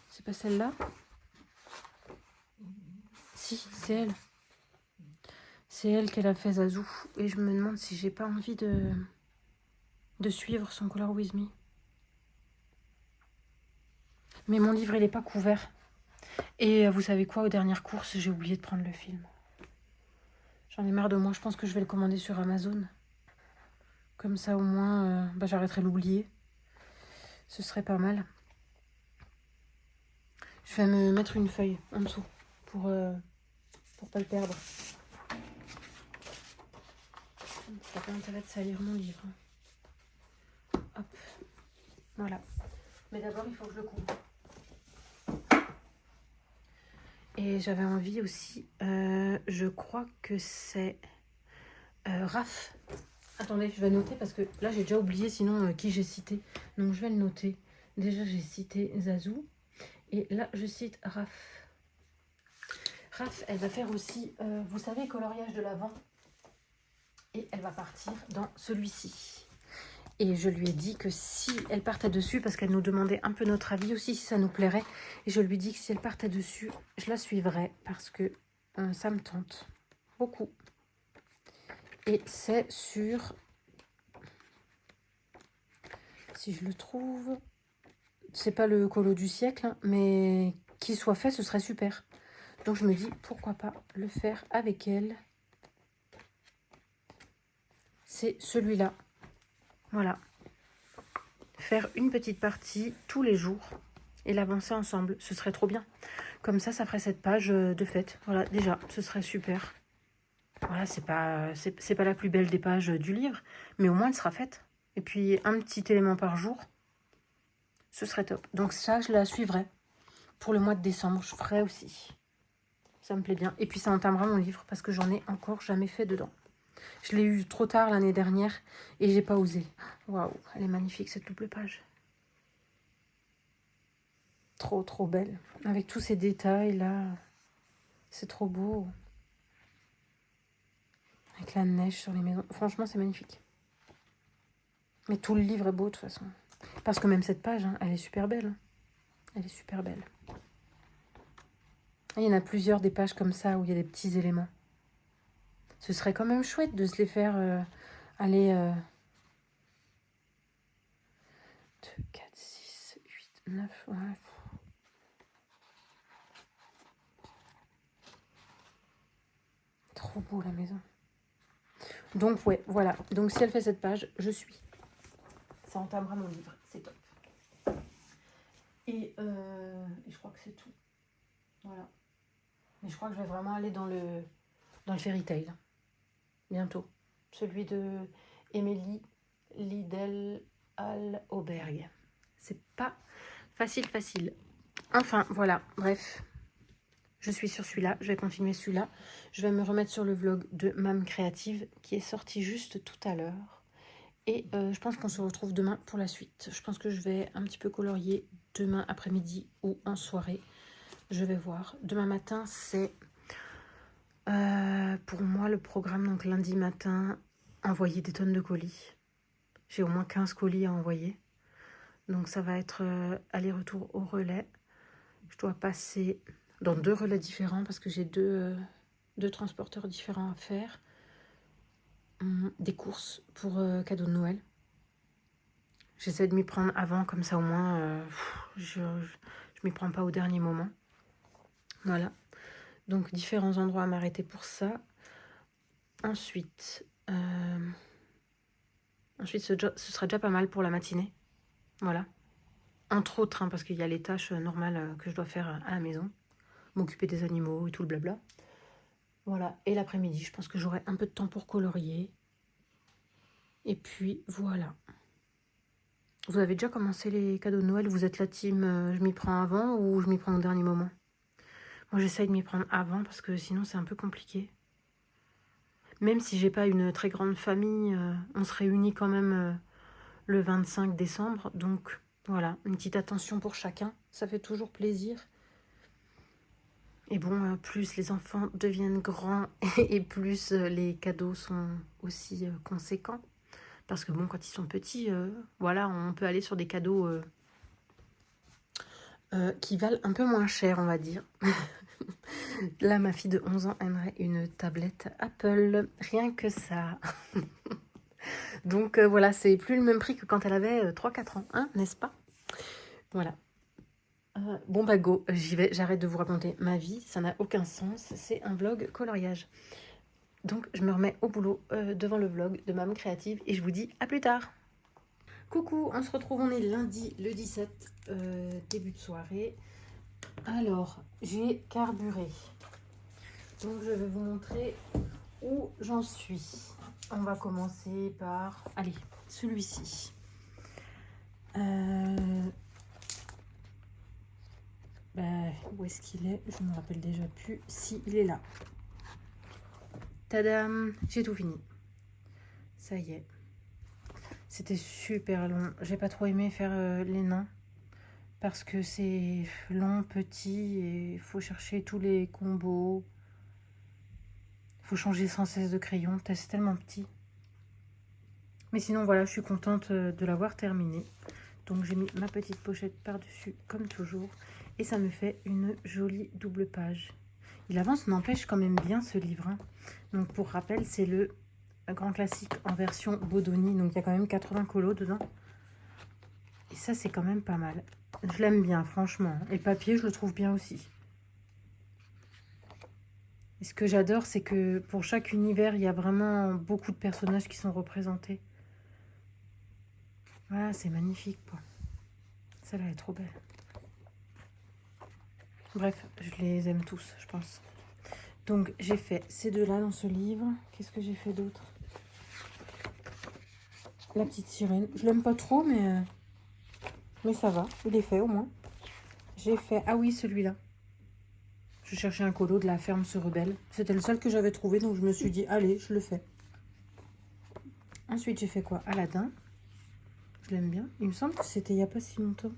C'est pas celle-là? Si, c'est elle. C'est elle qu'elle a fait Zazu. Et je me demande si j'ai pas envie de suivre son Color With Me. Mais mon livre, il n'est pas couvert. Et vous savez quoi, aux dernières courses, j'ai oublié de prendre le film. J'en ai marre de moi. Je pense que je vais le commander sur Amazon. Comme ça, au moins, j'arrêterai de l'oublier. Ce serait pas mal. Je vais me mettre une feuille en dessous pour pas le perdre. Ça n'a pas intérêt de salir mon livre. Hop. Voilà. Mais d'abord, il faut que je le couvre. Et j'avais envie aussi, je crois que c'est Raph. Attendez, je vais noter parce que là, j'ai déjà oublié sinon qui j'ai cité. Donc, je vais le noter. Déjà, j'ai cité Zazu. Et là, je cite Raph. Raph, elle va faire aussi, vous savez, coloriage de l'Avent. Et elle va partir dans celui-ci. Et je lui ai dit que si elle partait dessus, parce qu'elle nous demandait un peu notre avis aussi, si ça nous plairait. Et je lui ai dit que si elle partait dessus, je la suivrais parce que ça me tente beaucoup. Et c'est sur... Si je le trouve... C'est pas le colo du siècle, hein, mais qu'il soit fait, ce serait super. Donc je me dis, pourquoi pas le faire avec elle. C'est celui-là. Voilà. Faire une petite partie tous les jours et l'avancer ensemble. Ce serait trop bien. Comme ça ferait cette page de fête. Voilà, déjà, ce serait super. Voilà, c'est pas la plus belle des pages du livre, mais au moins elle sera faite. Et puis un petit élément par jour, ce serait top. Donc ça, je la suivrai. Pour le mois de décembre, je ferai aussi. Ça me plaît bien. Et puis ça entamera mon livre parce que j'en ai encore jamais fait dedans. Je l'ai eu trop tard l'année dernière et j'ai pas osé. Waouh, elle est magnifique cette double page. Trop belle. Avec tous ces détails là. C'est trop beau. Avec la neige sur les maisons. Franchement, c'est magnifique. Mais tout le livre est beau de toute façon. Parce que même cette page, hein, elle est super belle. Elle est super belle. Et il y en a plusieurs des pages comme ça où il y a des petits éléments. Ce serait quand même chouette de se les faire aller 2, 4, 6, 8, 9, ouais. Trop beau la maison. Donc ouais, voilà. Donc si elle fait cette page, je suis. Ça entamera mon livre, c'est top. Et je crois que c'est tout. Voilà. Mais je crois que je vais vraiment aller dans le fairy tale. Bientôt. Celui de Émilie Lidl Auberg. C'est pas facile. Enfin, voilà. Bref. Je suis sur celui-là. Je vais continuer celui-là. Je vais me remettre sur le vlog de Mam Créative qui est sorti juste tout à l'heure. Et je pense qu'on se retrouve demain pour la suite. Je pense que je vais un petit peu colorier demain après-midi ou en soirée. Je vais voir. Demain matin, c'est pour moi le programme. Donc lundi matin, envoyer des tonnes de colis. J'ai au moins 15 colis à envoyer. Donc ça va être aller-retour au relais. Je dois passer dans 2 relais différents parce que j'ai deux transporteurs différents à faire. Des courses pour cadeaux de Noël. J'essaie de m'y prendre avant, comme ça au moins je m'y prends pas au dernier moment. Voilà. Donc différents endroits à m'arrêter pour ça. Ensuite, ce sera déjà pas mal pour la matinée. Voilà. Entre autres, hein, parce qu'il y a les tâches normales que je dois faire à la maison. M'occuper des animaux et tout le blabla. Voilà. Et l'après-midi, je pense que j'aurai un peu de temps pour colorier. Et puis, voilà. Vous avez déjà commencé les cadeaux de Noël? Vous êtes la team je m'y prends avant ou je m'y prends au dernier moment? Moi, j'essaye de m'y prendre avant parce que sinon, c'est un peu compliqué. Même si j'ai pas une très grande famille, on se réunit quand même le 25 décembre. Donc, voilà, une petite attention pour chacun. Ça fait toujours plaisir. Et bon, plus les enfants deviennent grands et plus les cadeaux sont aussi conséquents. Parce que bon, quand ils sont petits, voilà, on peut aller sur des cadeaux qui valent un peu moins cher, on va dire. Là, ma fille de 11 ans aimerait une tablette Apple. Rien que ça. Donc voilà, c'est plus le même prix que quand elle avait 3-4 ans, hein, n'est-ce pas? Voilà. Bon bah go, j'y vais, j'arrête de vous raconter ma vie, ça n'a aucun sens, c'est un vlog coloriage. Donc je me remets au boulot devant le vlog de Mam Créative et je vous dis à plus tard. Coucou, on se retrouve, on est lundi le 17, début de soirée. Alors, j'ai carburé. Donc je vais vous montrer où j'en suis. On va commencer par, allez, celui-ci. Où est-ce qu'il est? Je me rappelle déjà plus. Si, il est là. Tadam! J'ai tout fini. Ça y est. C'était super long. J'ai pas trop aimé faire les nains. Parce que c'est long, petit, et il faut chercher tous les combos. Il faut changer sans cesse de crayon. C'est tellement petit. Mais sinon, voilà, je suis contente de l'avoir terminé. Donc, j'ai mis ma petite pochette par-dessus, comme toujours. Et ça me fait une jolie double page. Il avance, n'empêche quand même bien ce livre. Hein. Donc, pour rappel, c'est le grand classique en version Bodoni. Donc, il y a quand même 80 colos dedans. Et ça, c'est quand même pas mal. Je l'aime bien, franchement. Et le papier, je le trouve bien aussi. Et ce que j'adore, c'est que pour chaque univers, il y a vraiment beaucoup de personnages qui sont représentés. Voilà, c'est magnifique, quoi. Celle-là, elle est trop belle. Bref, je les aime tous, je pense. Donc, j'ai fait ces deux-là dans ce livre. Qu'est-ce que j'ai fait d'autre? La petite sirène. Je l'aime pas trop, mais ça va. Il est fait, au moins. J'ai fait... Ah oui, celui-là. Je cherchais un colo de La Ferme se rebelle. C'était le seul que j'avais trouvé, donc je me suis dit, allez, je le fais. Ensuite, j'ai fait quoi? Aladdin. Je l'aime bien. Il me semble que c'était il n'y a pas si longtemps.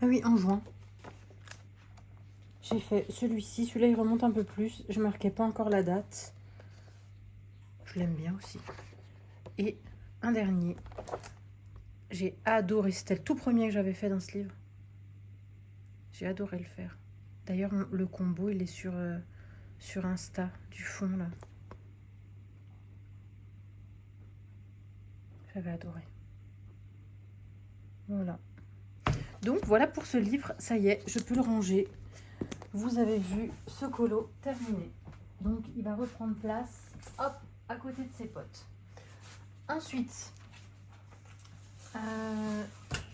Ah oui, en juin. J'ai fait celui-ci. Celui-là, il remonte un peu plus. Je marquais pas encore la date. Je l'aime bien aussi. Et un dernier. J'ai adoré. C'était le tout premier que j'avais fait dans ce livre. J'ai adoré le faire. D'ailleurs, le combo, il est sur Insta, du fond, là. J'avais adoré. Voilà. Donc, voilà pour ce livre. Ça y est, je peux le ranger. Vous avez vu ce colo terminé. Donc, il va reprendre place, hop, à côté de ses potes. Ensuite,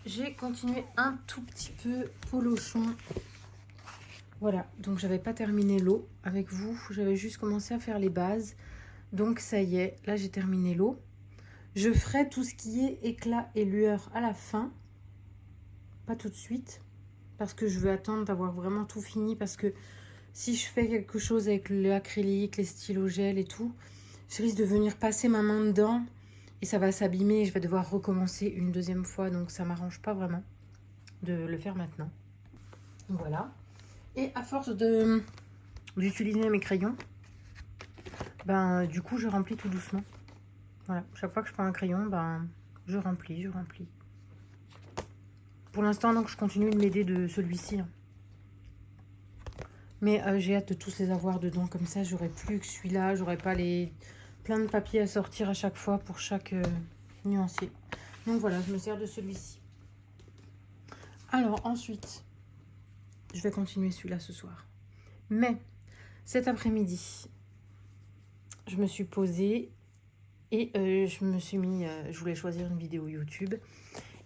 j'ai continué un tout petit peu Polochon. Voilà, donc j'avais pas terminé l'eau avec vous, j'avais juste commencé à faire les bases. Donc ça y est, là j'ai terminé l'eau. Je ferai tout ce qui est éclat et lueur à la fin, pas tout de suite, parce que je veux attendre d'avoir vraiment tout fini, parce que si je fais quelque chose avec l'acrylique, les stylos gel et tout, je risque de venir passer ma main dedans et ça va s'abîmer et je vais devoir recommencer une deuxième fois, donc ça m'arrange pas vraiment de le faire maintenant. Voilà. Et à force d'utiliser mes crayons, ben du coup je remplis tout doucement. Voilà, chaque fois que je prends un crayon, ben je remplis. Pour l'instant, donc je continue de m'aider de celui-ci. Mais j'ai hâte de tous les avoir dedans, comme ça j'aurai plus que celui-là, j'aurai pas plein de papiers à sortir à chaque fois pour chaque nuancier. Donc voilà, je me sers de celui-ci. Alors ensuite, je vais continuer celui-là ce soir. Mais cet après-midi, je me suis posée et je me suis mis, je voulais choisir une vidéo YouTube.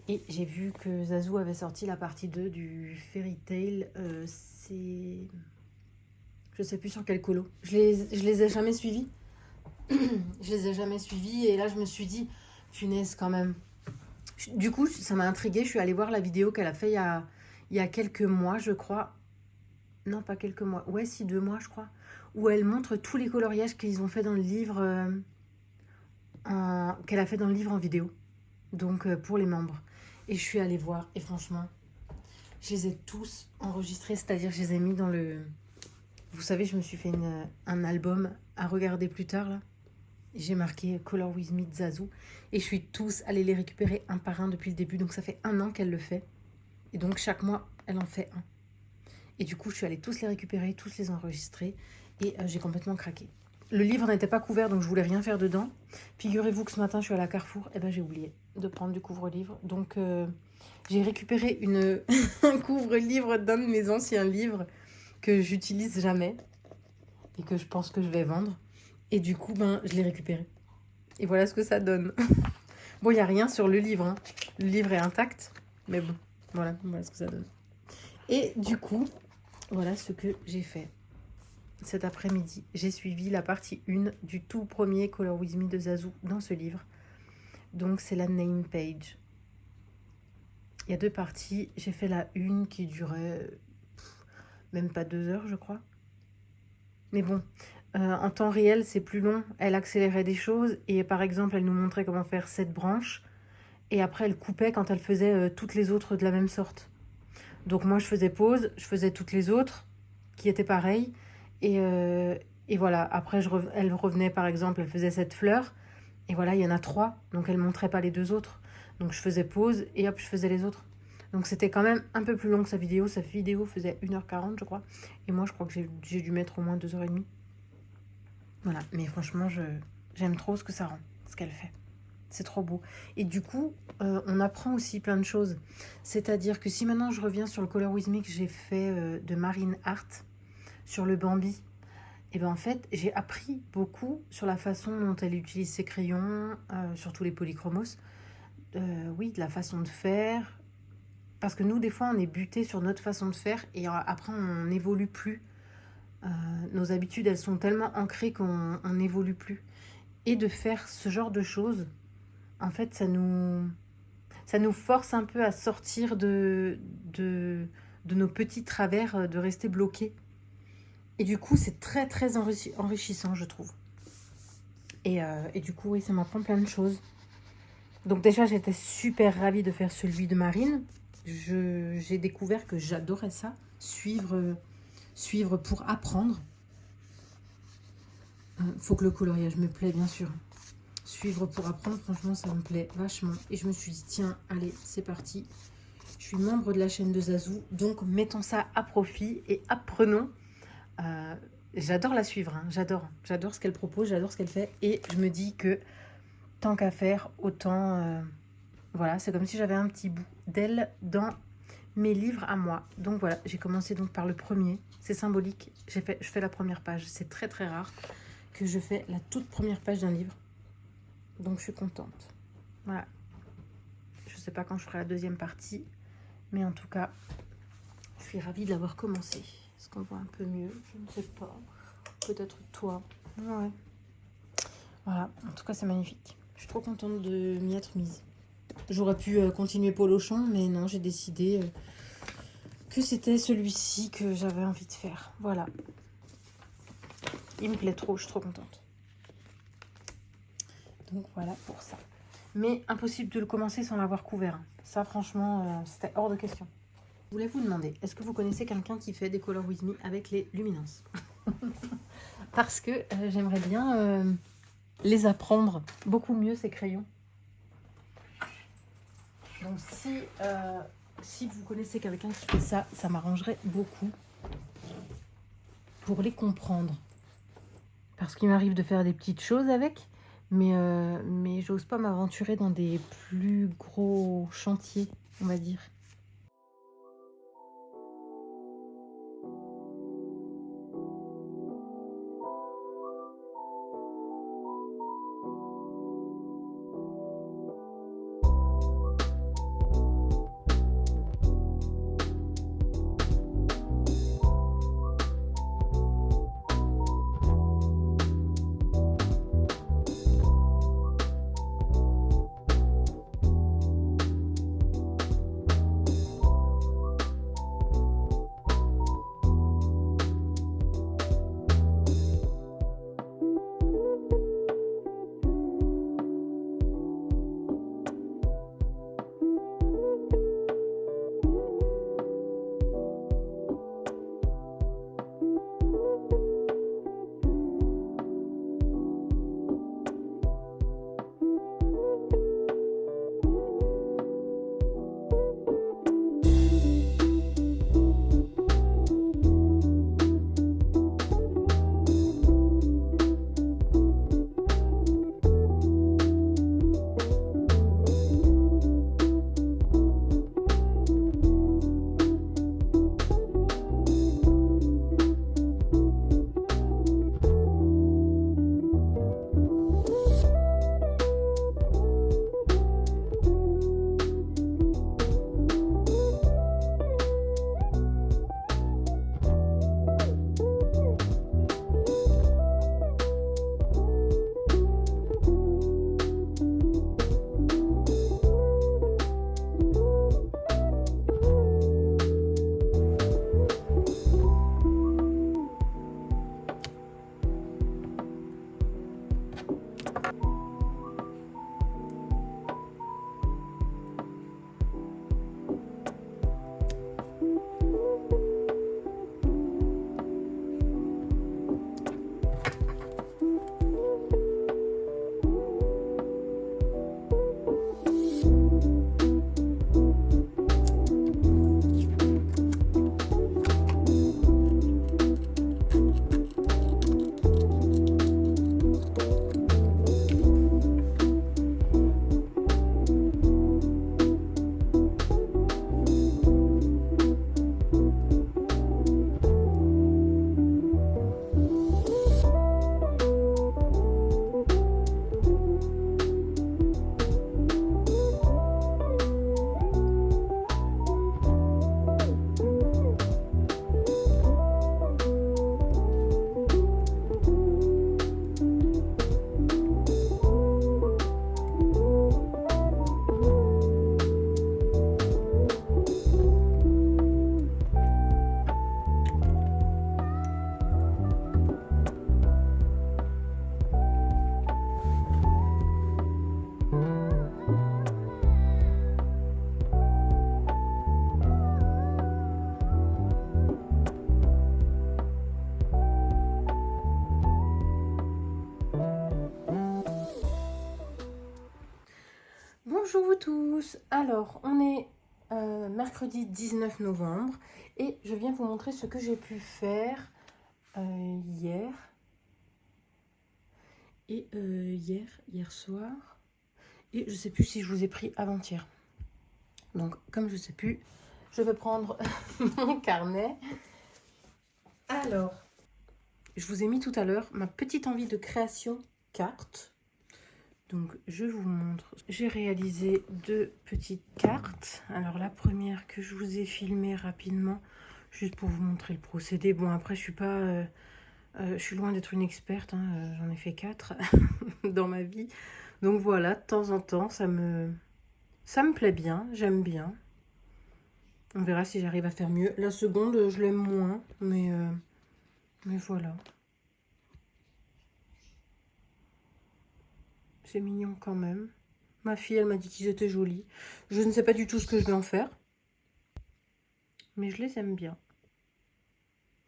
Et j'ai vu que Zazu avait sorti la partie 2 du Fairy Tail. C'est... Je sais plus sur quel colo. Je les ai jamais suivis. Je les ai jamais suivis. Et là, je me suis dit, punaise quand même. Du coup, ça m'a intriguée. Je suis allée voir la vidéo qu'elle a fait il y a quelques mois, je crois. Non, pas quelques mois. Ouais, si, 2 mois, je crois. Où elle montre tous les coloriages qu'ils ont fait dans le livre... qu'elle a fait dans le livre en vidéo. Donc, pour les membres. Et je suis allée voir. Et franchement, je les ai tous enregistrés. C'est-à-dire, je les ai mis dans le... Vous savez, je me suis fait un album à regarder plus tard, là. J'ai marqué Color With Me de Zazu. Et je suis tous allée les récupérer un par un depuis le début. Donc, ça fait 1 an qu'elle le fait. Et donc, chaque mois, elle en fait un. Et du coup, je suis allée tous les récupérer, tous les enregistrer. Et j'ai complètement craqué. Le livre n'était pas couvert, donc je voulais rien faire dedans. Figurez-vous que ce matin, je suis allée à Carrefour. Et ben, j'ai oublié de prendre du couvre-livre. Donc, j'ai récupéré un couvre-livre d'un de mes anciens livres que j'utilise jamais et que je pense que je vais vendre. Et du coup, ben, je l'ai récupéré. Et voilà ce que ça donne. Bon, il n'y a rien sur le livre. Hein. Le livre est intact. Mais bon, voilà ce que ça donne. Et du coup, voilà ce que j'ai fait. Cet après-midi, j'ai suivi la partie 1 du tout premier Color With Me de Zazu dans ce livre. Donc, c'est la name page. Il y a 2 parties. J'ai fait la 1 qui durait même pas 2 heures, je crois. Mais bon, en temps réel, c'est plus long. Elle accélérait des choses. Et par exemple, elle nous montrait comment faire 7 branches. Et après, elle coupait quand elle faisait toutes les autres de la même sorte. Donc moi, je faisais pause. Je faisais toutes les autres qui étaient pareilles. Et voilà, après, elle revenait, par exemple, elle faisait 7 fleurs. Et voilà, il y en a 3. Donc, elle ne montrait pas les 2 autres. Donc, je faisais pause et hop, je faisais les autres. Donc, c'était quand même un peu plus long que sa vidéo. Sa vidéo faisait 1h40, je crois. Et moi, je crois que j'ai dû mettre au moins 2h30. Voilà, mais franchement, j'aime trop ce que ça rend, ce qu'elle fait. C'est trop beau. Et du coup, on apprend aussi plein de choses. C'est-à-dire que si maintenant je reviens sur le Color With Me que j'ai fait de Marine Art, sur le Bambi, et bien en fait, j'ai appris beaucoup sur la façon dont elle utilise ses crayons, surtout les polychromos. Oui, de la façon de faire. Parce que nous, des fois, on est buté sur notre façon de faire et après, on n'évolue plus. Nos habitudes, elles sont tellement ancrées qu'on n'évolue plus. Et de faire ce genre de choses, en fait, ça nous force un peu à sortir de nos petits travers, de rester bloqués. Et du coup, c'est très, très enrichissant, je trouve. Et du coup, oui, ça m'apprend plein de choses. Donc déjà, j'étais super ravie de faire celui de Marine. J'ai découvert que j'adorais ça, suivre pour apprendre. Faut que le coloriage me plaît, bien sûr. Suivre pour apprendre, franchement, ça me plaît vachement. Et je me suis dit, tiens, allez, c'est parti. Je suis membre de la chaîne de Zazu, donc mettons ça à profit et apprenons. J'adore la suivre, hein, j'adore ce qu'elle propose, j'adore ce qu'elle fait. Et je me dis que tant qu'à faire, autant... voilà, c'est comme si j'avais un petit bout d'elle dans mes livres à moi. Donc voilà, j'ai commencé donc par le premier. C'est symbolique, je fais la première page. C'est très très rare que je fais la toute première page d'un livre. Donc je suis contente. Voilà. Je sais pas quand je ferai la deuxième partie. Mais en tout cas, je suis ravie de l'avoir commencé. Est-ce qu'on voit un peu mieux? Je ne sais pas. Peut-être toi. Ouais. Voilà, en tout cas, c'est magnifique. Je suis trop contente de m'y être mise. J'aurais pu continuer Polochon, mais non, j'ai décidé que c'était celui-ci que j'avais envie de faire. Voilà. Il me plaît trop, je suis trop contente. Donc voilà pour ça. Mais impossible de le commencer sans l'avoir couvert. Ça, franchement, c'était hors de question. Je voulais vous demander, est-ce que vous connaissez quelqu'un qui fait des Color With Me avec les luminances? Parce que j'aimerais bien les apprendre beaucoup mieux, ces crayons. Donc si vous connaissez quelqu'un qui fait ça, ça m'arrangerait beaucoup pour les comprendre. Parce qu'il m'arrive de faire des petites choses avec, mais j'ose pas m'aventurer dans des plus gros chantiers, on va dire. Bonjour vous tous, alors on est mercredi 19 novembre et je viens vous montrer ce que j'ai pu faire hier et hier soir et je sais plus si je vous ai pris avant-hier. Donc comme je sais plus, je vais prendre mon carnet. Alors, je vous ai mis tout à l'heure ma petite envie de création carte. Donc je vous montre. J'ai réalisé 2 petites cartes. Alors la première que je vous ai filmée rapidement, juste pour vous montrer le procédé. Bon après je suis pas, je suis loin d'être une experte, hein, j'en ai fait 4 dans ma vie. Donc voilà, de temps en temps ça me plaît bien, j'aime bien. On verra si j'arrive à faire mieux. La seconde je l'aime moins, mais voilà. C'est mignon quand même. Ma fille, elle m'a dit qu'ils étaient jolis. Je ne sais pas du tout ce que je vais en faire. Mais je les aime bien.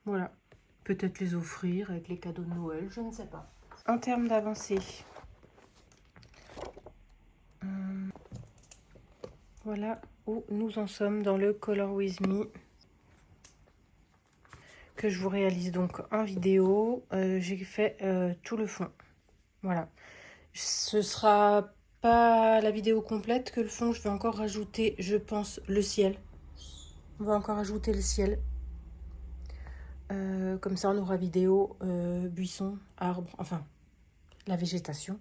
Voilà. Peut-être les offrir avec les cadeaux de Noël, je ne sais pas. En termes d'avancée, voilà où nous en sommes dans le Color With Me. Que je vous réalise donc en vidéo. J'ai fait tout le fond. Voilà. Ce sera pas la vidéo complète que le fond. Je vais encore rajouter, je pense, le ciel. On va encore ajouter le ciel. Comme ça, on aura vidéo, buissons, arbres, enfin, la végétation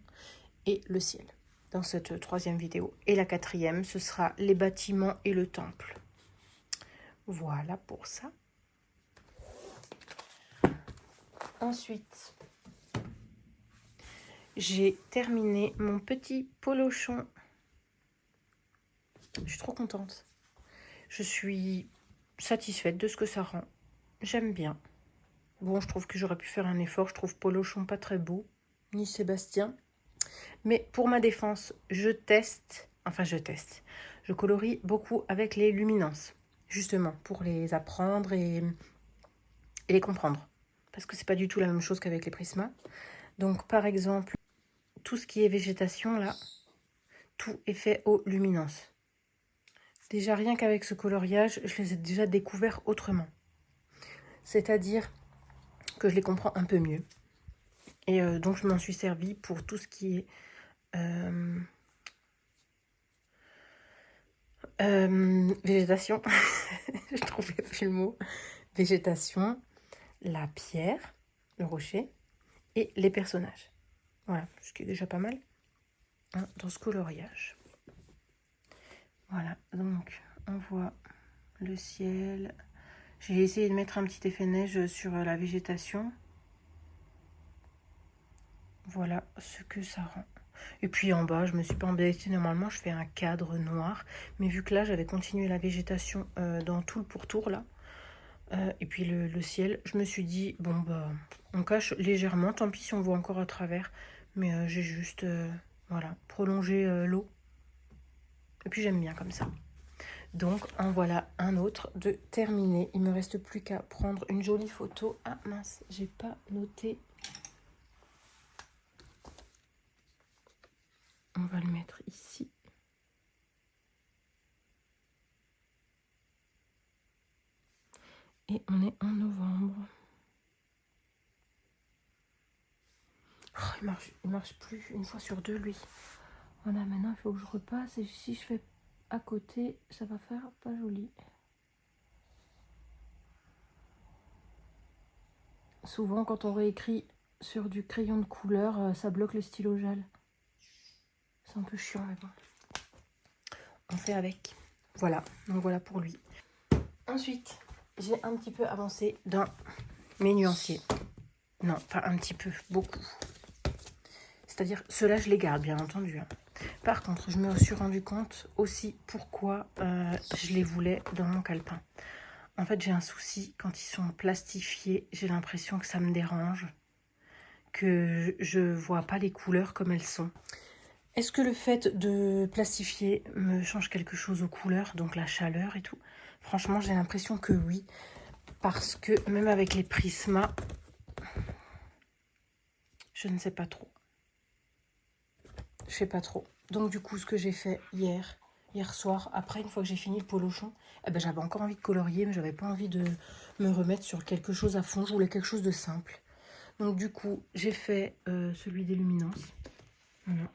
et le ciel dans cette 3e vidéo. Et la 4e, ce sera les bâtiments et le temple. Voilà pour ça. Ensuite, j'ai terminé mon petit polochon. Je suis trop contente. Je suis satisfaite de ce que ça rend. J'aime bien. Bon, je trouve que j'aurais pu faire un effort. Je trouve polochon pas très beau, ni Sébastien. Mais pour ma défense, je teste. Je colorie beaucoup avec les luminances. Justement, pour les apprendre et les comprendre. Parce que c'est pas du tout la même chose qu'avec les prismas. Donc, par exemple, tout ce qui est végétation, là, tout est fait aux luminances. Déjà, rien qu'avec ce coloriage, je les ai déjà découverts autrement. C'est-à-dire que je les comprends un peu mieux. Et donc, je m'en suis servie pour tout ce qui est végétation. Je trouvais plus le mot. Végétation, la pierre, le rocher et les personnages. Voilà, ce qui est déjà pas mal hein, dans ce coloriage. Voilà, donc on voit le ciel. J'ai essayé de mettre un petit effet neige sur la végétation. Voilà ce que ça rend. Et puis en bas, je me suis pas embêtée. Normalement, je fais un cadre noir. Mais vu que là, j'avais continué la végétation dans tout le pourtour, là. Et puis le ciel, je me suis dit, bon, bah, on cache légèrement. Tant pis si on voit encore à travers. Mais j'ai juste, voilà, prolongé l'eau. Et puis j'aime bien comme ça. Donc, en voilà un autre de terminé. Il me reste plus qu'à prendre une jolie photo. Ah mince, j'ai pas noté. On va le mettre ici. Et on est en novembre. Oh, il marche plus une fois sur 2, lui. Voilà, maintenant, il faut que je repasse. Et si je fais à côté, ça va faire pas joli. Souvent, quand on réécrit sur du crayon de couleur, ça bloque le stylo gel. C'est un peu chiant, mais bon. On fait avec. Voilà, donc voilà pour lui. Ensuite, j'ai un petit peu avancé dans mes nuanciers. Non, pas un petit peu, beaucoup. C'est-à-dire, ceux-là, je les garde, bien entendu. Hein. Par contre, je me suis rendu compte aussi pourquoi je les voulais dans mon calepin. En fait, j'ai un souci, quand ils sont plastifiés, j'ai l'impression que ça me dérange, que je vois pas les couleurs comme elles sont. Est-ce que le fait de plastifier me change quelque chose aux couleurs, donc la chaleur et tout? Franchement, j'ai l'impression que oui, parce que même avec les prismas, je ne sais pas trop. Je sais pas trop. Donc du coup, ce que j'ai fait hier soir, après, une fois que j'ai fini le polochon, eh ben, j'avais encore envie de colorier, mais j'avais pas envie de me remettre sur quelque chose à fond. Je voulais quelque chose de simple. Donc du coup, j'ai fait celui des luminances. Voilà.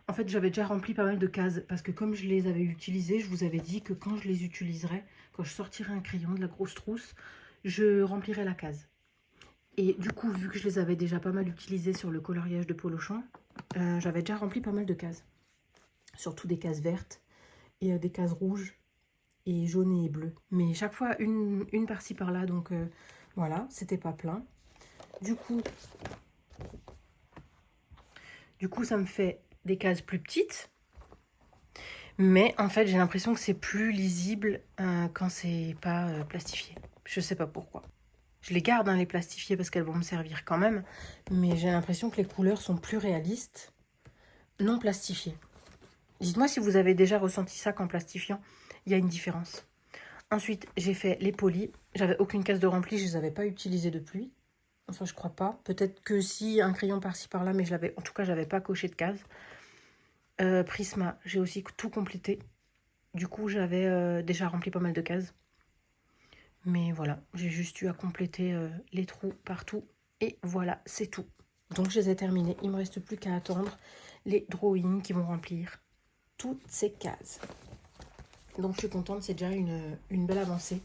En fait, j'avais déjà rempli pas mal de cases, parce que comme je les avais utilisées, je vous avais dit que quand je les utiliserais, quand je sortirais un crayon de la grosse trousse, je remplirais la case. Et du coup, vu que je les avais déjà pas mal utilisés sur le coloriage de polochon, j'avais déjà rempli pas mal de cases. Surtout des cases vertes et des cases rouges et jaunes et bleues. Mais chaque fois une par-ci par-là, donc voilà, c'était pas plein. Du coup, ça me fait des cases plus petites. Mais en fait, j'ai l'impression que c'est plus lisible quand c'est pas plastifié. Je sais pas pourquoi. Je les garde, hein, les plastifiés, parce qu'elles vont me servir quand même. Mais j'ai l'impression que les couleurs sont plus réalistes, non plastifiées. Dites-moi si vous avez déjà ressenti ça qu'en plastifiant, il y a une différence. Ensuite, j'ai fait les polis. J'avais aucune case de rempli, je les avais pas utilisées depuis. Enfin, je crois pas. Peut-être que si, un crayon par-ci par-là, mais en tout cas, j'avais pas coché de case. Prisma, j'ai aussi tout complété. Du coup, j'avais déjà rempli pas mal de cases. Mais voilà, j'ai juste eu à compléter les trous partout. Et voilà, c'est tout. Donc, je les ai terminés. Il me reste plus qu'à attendre les drawings qui vont remplir toutes ces cases. Donc, je suis contente. C'est déjà une belle avancée.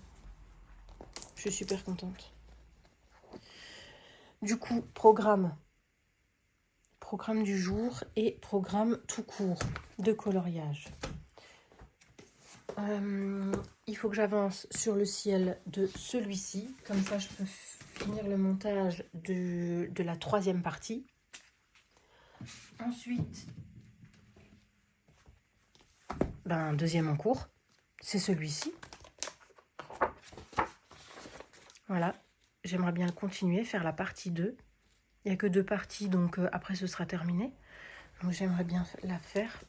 Je suis super contente. Du coup, programme du jour et programme tout court de coloriage. Il faut que j'avance sur le ciel de celui-ci. Comme ça, je peux finir le montage de la 3e partie. Ensuite, un 2e en cours. C'est celui-ci. Voilà. J'aimerais bien le continuer, faire la partie 2. Il n'y a que 2 parties, donc après, ce sera terminé. Donc, j'aimerais bien la faire.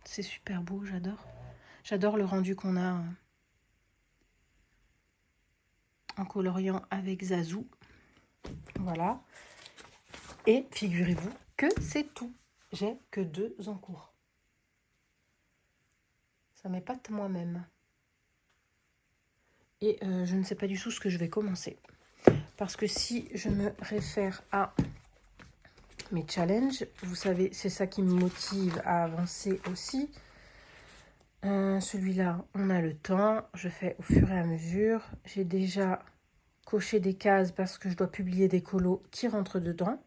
C'est super beau, j'adore. J'adore le rendu qu'on a en coloriant avec Zazou. Voilà. Et figurez-vous que c'est tout. J'ai que 2 en cours. Ça m'épate moi-même. Et je ne sais pas du tout ce que je vais commencer. Parce que si je me réfère à mes challenges, vous savez, c'est ça qui me motive à avancer aussi. Celui-là, on a le temps. Je fais au fur et à mesure. J'ai déjà coché des cases parce que je dois publier des colos qui rentrent dedans.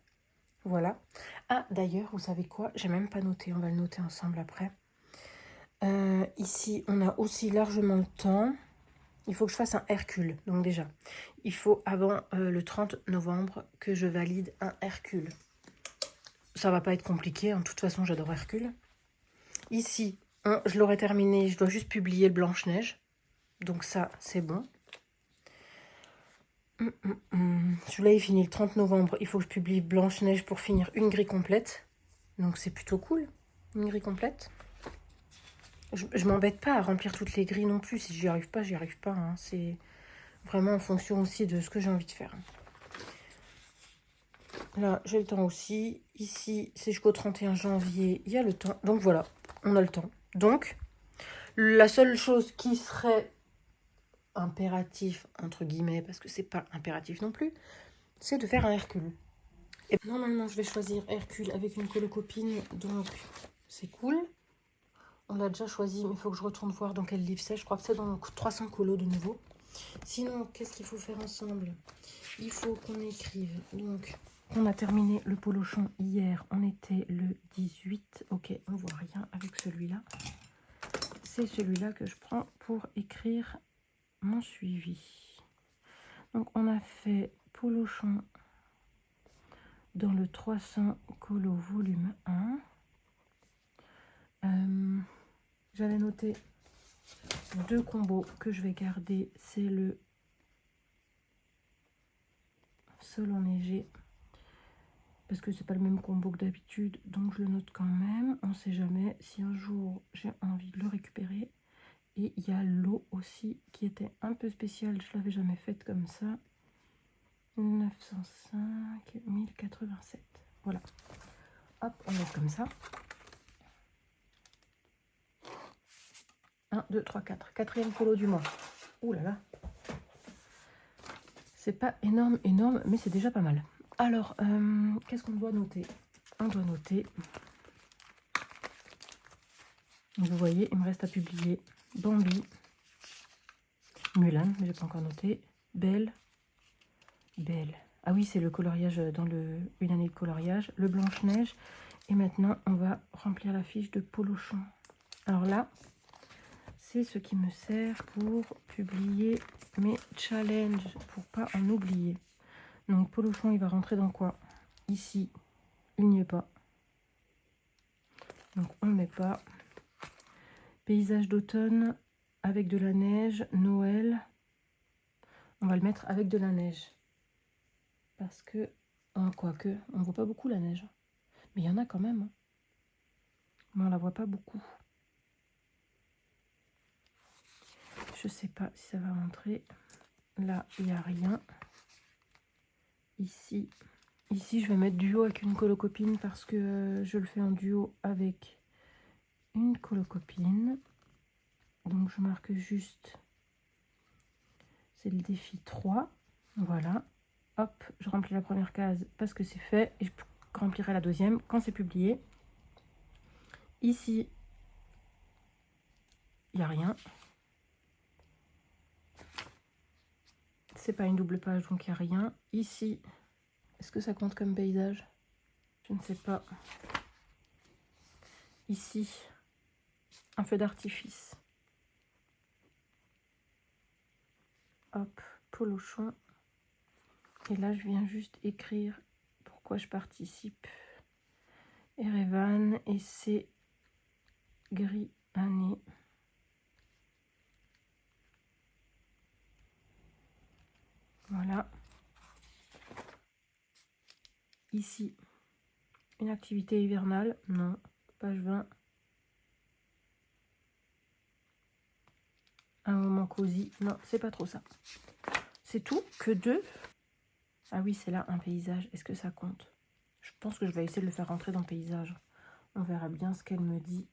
Voilà. Ah, d'ailleurs, vous savez quoi? J'ai même pas noté. On va le noter ensemble après. Ici, on a aussi largement le temps. Il faut que je fasse un Hercule. Donc déjà, il faut avant le 30 novembre que je valide un Hercule. Ça va pas être compliqué. De toute façon, j'adore Hercule. Ici, je l'aurai terminé. Je dois juste publier le Blanche-Neige. Donc ça, c'est bon. Celui-là, il finit le 30 novembre. Il faut que je publie Blanche-Neige pour finir une grille complète. Donc c'est plutôt cool. Une grille complète. Je m'embête pas à remplir toutes les grilles non plus. Si j'y arrive pas, j'y arrive pas. Hein. C'est vraiment en fonction aussi de ce que j'ai envie de faire. Là, j'ai le temps aussi. Ici, c'est jusqu'au 31 janvier. Il y a le temps. Donc voilà, on a le temps. Donc, la seule chose qui serait impératif, entre guillemets, parce que c'est pas impératif non plus, c'est de faire un Hercule. Et normalement, je vais choisir Hercule avec une colocopine. Donc, c'est cool. On l'a déjà choisi, mais il faut que je retourne voir dans quel livre c'est. Je crois que c'est dans 300 colos de nouveau. Sinon, qu'est-ce qu'il faut faire ensemble? Il faut qu'on écrive. Donc, on a terminé le polochon hier. On était le 18. Ok, on voit rien avec celui-là. C'est celui-là que je prends pour écrire mon suivi. Donc, on a fait polochon dans le 300 colo volume 1. J'avais noté 2 combos que je vais garder. C'est le sol enneigé. Parce que c'est pas le même combo que d'habitude. Donc je le note quand même. On sait jamais si un jour j'ai envie de le récupérer. Et il y a l'eau aussi qui était un peu spéciale. Je l'avais jamais faite comme ça. 905 1087. Voilà. Hop, on laisse comme ça. 1, 2, 3, 4. 4e colo du mois. Ouh là là. C'est pas énorme, mais c'est déjà pas mal. Alors, qu'est-ce qu'on doit noter? On doit noter. Vous voyez, il me reste à publier Bambi, Mulan, mais j'ai pas encore noté. Belle. Ah oui, c'est le coloriage dans une année de coloriage. Le Blanche-Neige Et maintenant, on va remplir la fiche de Polochon. Alors là, c'est ce qui me sert pour publier mes challenges, pour pas en oublier. Donc Polochon, il va rentrer dans quoi? Ici, il n'y est pas. Donc on ne met pas. Paysage d'automne avec de la neige, Noël. On va le mettre avec de la neige. Parce que, quoique, on ne voit pas beaucoup la neige. Mais il y en a quand même. Mais on la voit pas beaucoup. Je sais pas si ça va rentrer. Là, il n'y a rien. Ici, je vais mettre duo avec une colocopine parce que je le fais en duo avec une colocopine. Donc, je marque juste, c'est le défi 3. Voilà. Hop, je remplis la première case parce que c'est fait. Et je remplirai la deuxième quand c'est publié. Ici, il n'y a rien. C'est pas une double page, donc il n'y a rien. Ici, est-ce que ça compte comme paysage? Je ne sais pas. Ici, un feu d'artifice. Hop, Polochon. Et là, je viens juste écrire pourquoi je participe. Erevan et c'est gris année. Voilà. Ici, une activité hivernale. Non, page 20. Un moment cosy. Non, c'est pas trop ça. C'est tout? Que 2? Ah oui, c'est là un paysage. Est-ce que ça compte? Je pense que je vais essayer de le faire rentrer dans le paysage. On verra bien ce qu'elle me dit.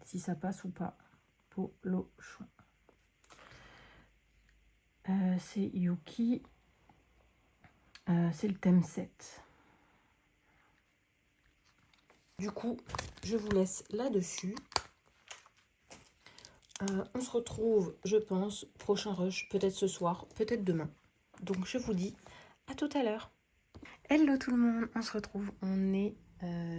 Si ça passe ou pas. Polochon. C'est Yuki. C'est le thème 7. Du coup, je vous laisse là-dessus. On se retrouve, je pense, prochain rush, peut-être ce soir, peut-être demain. Donc, je vous dis à tout à l'heure. Hello tout le monde, on se retrouve, on est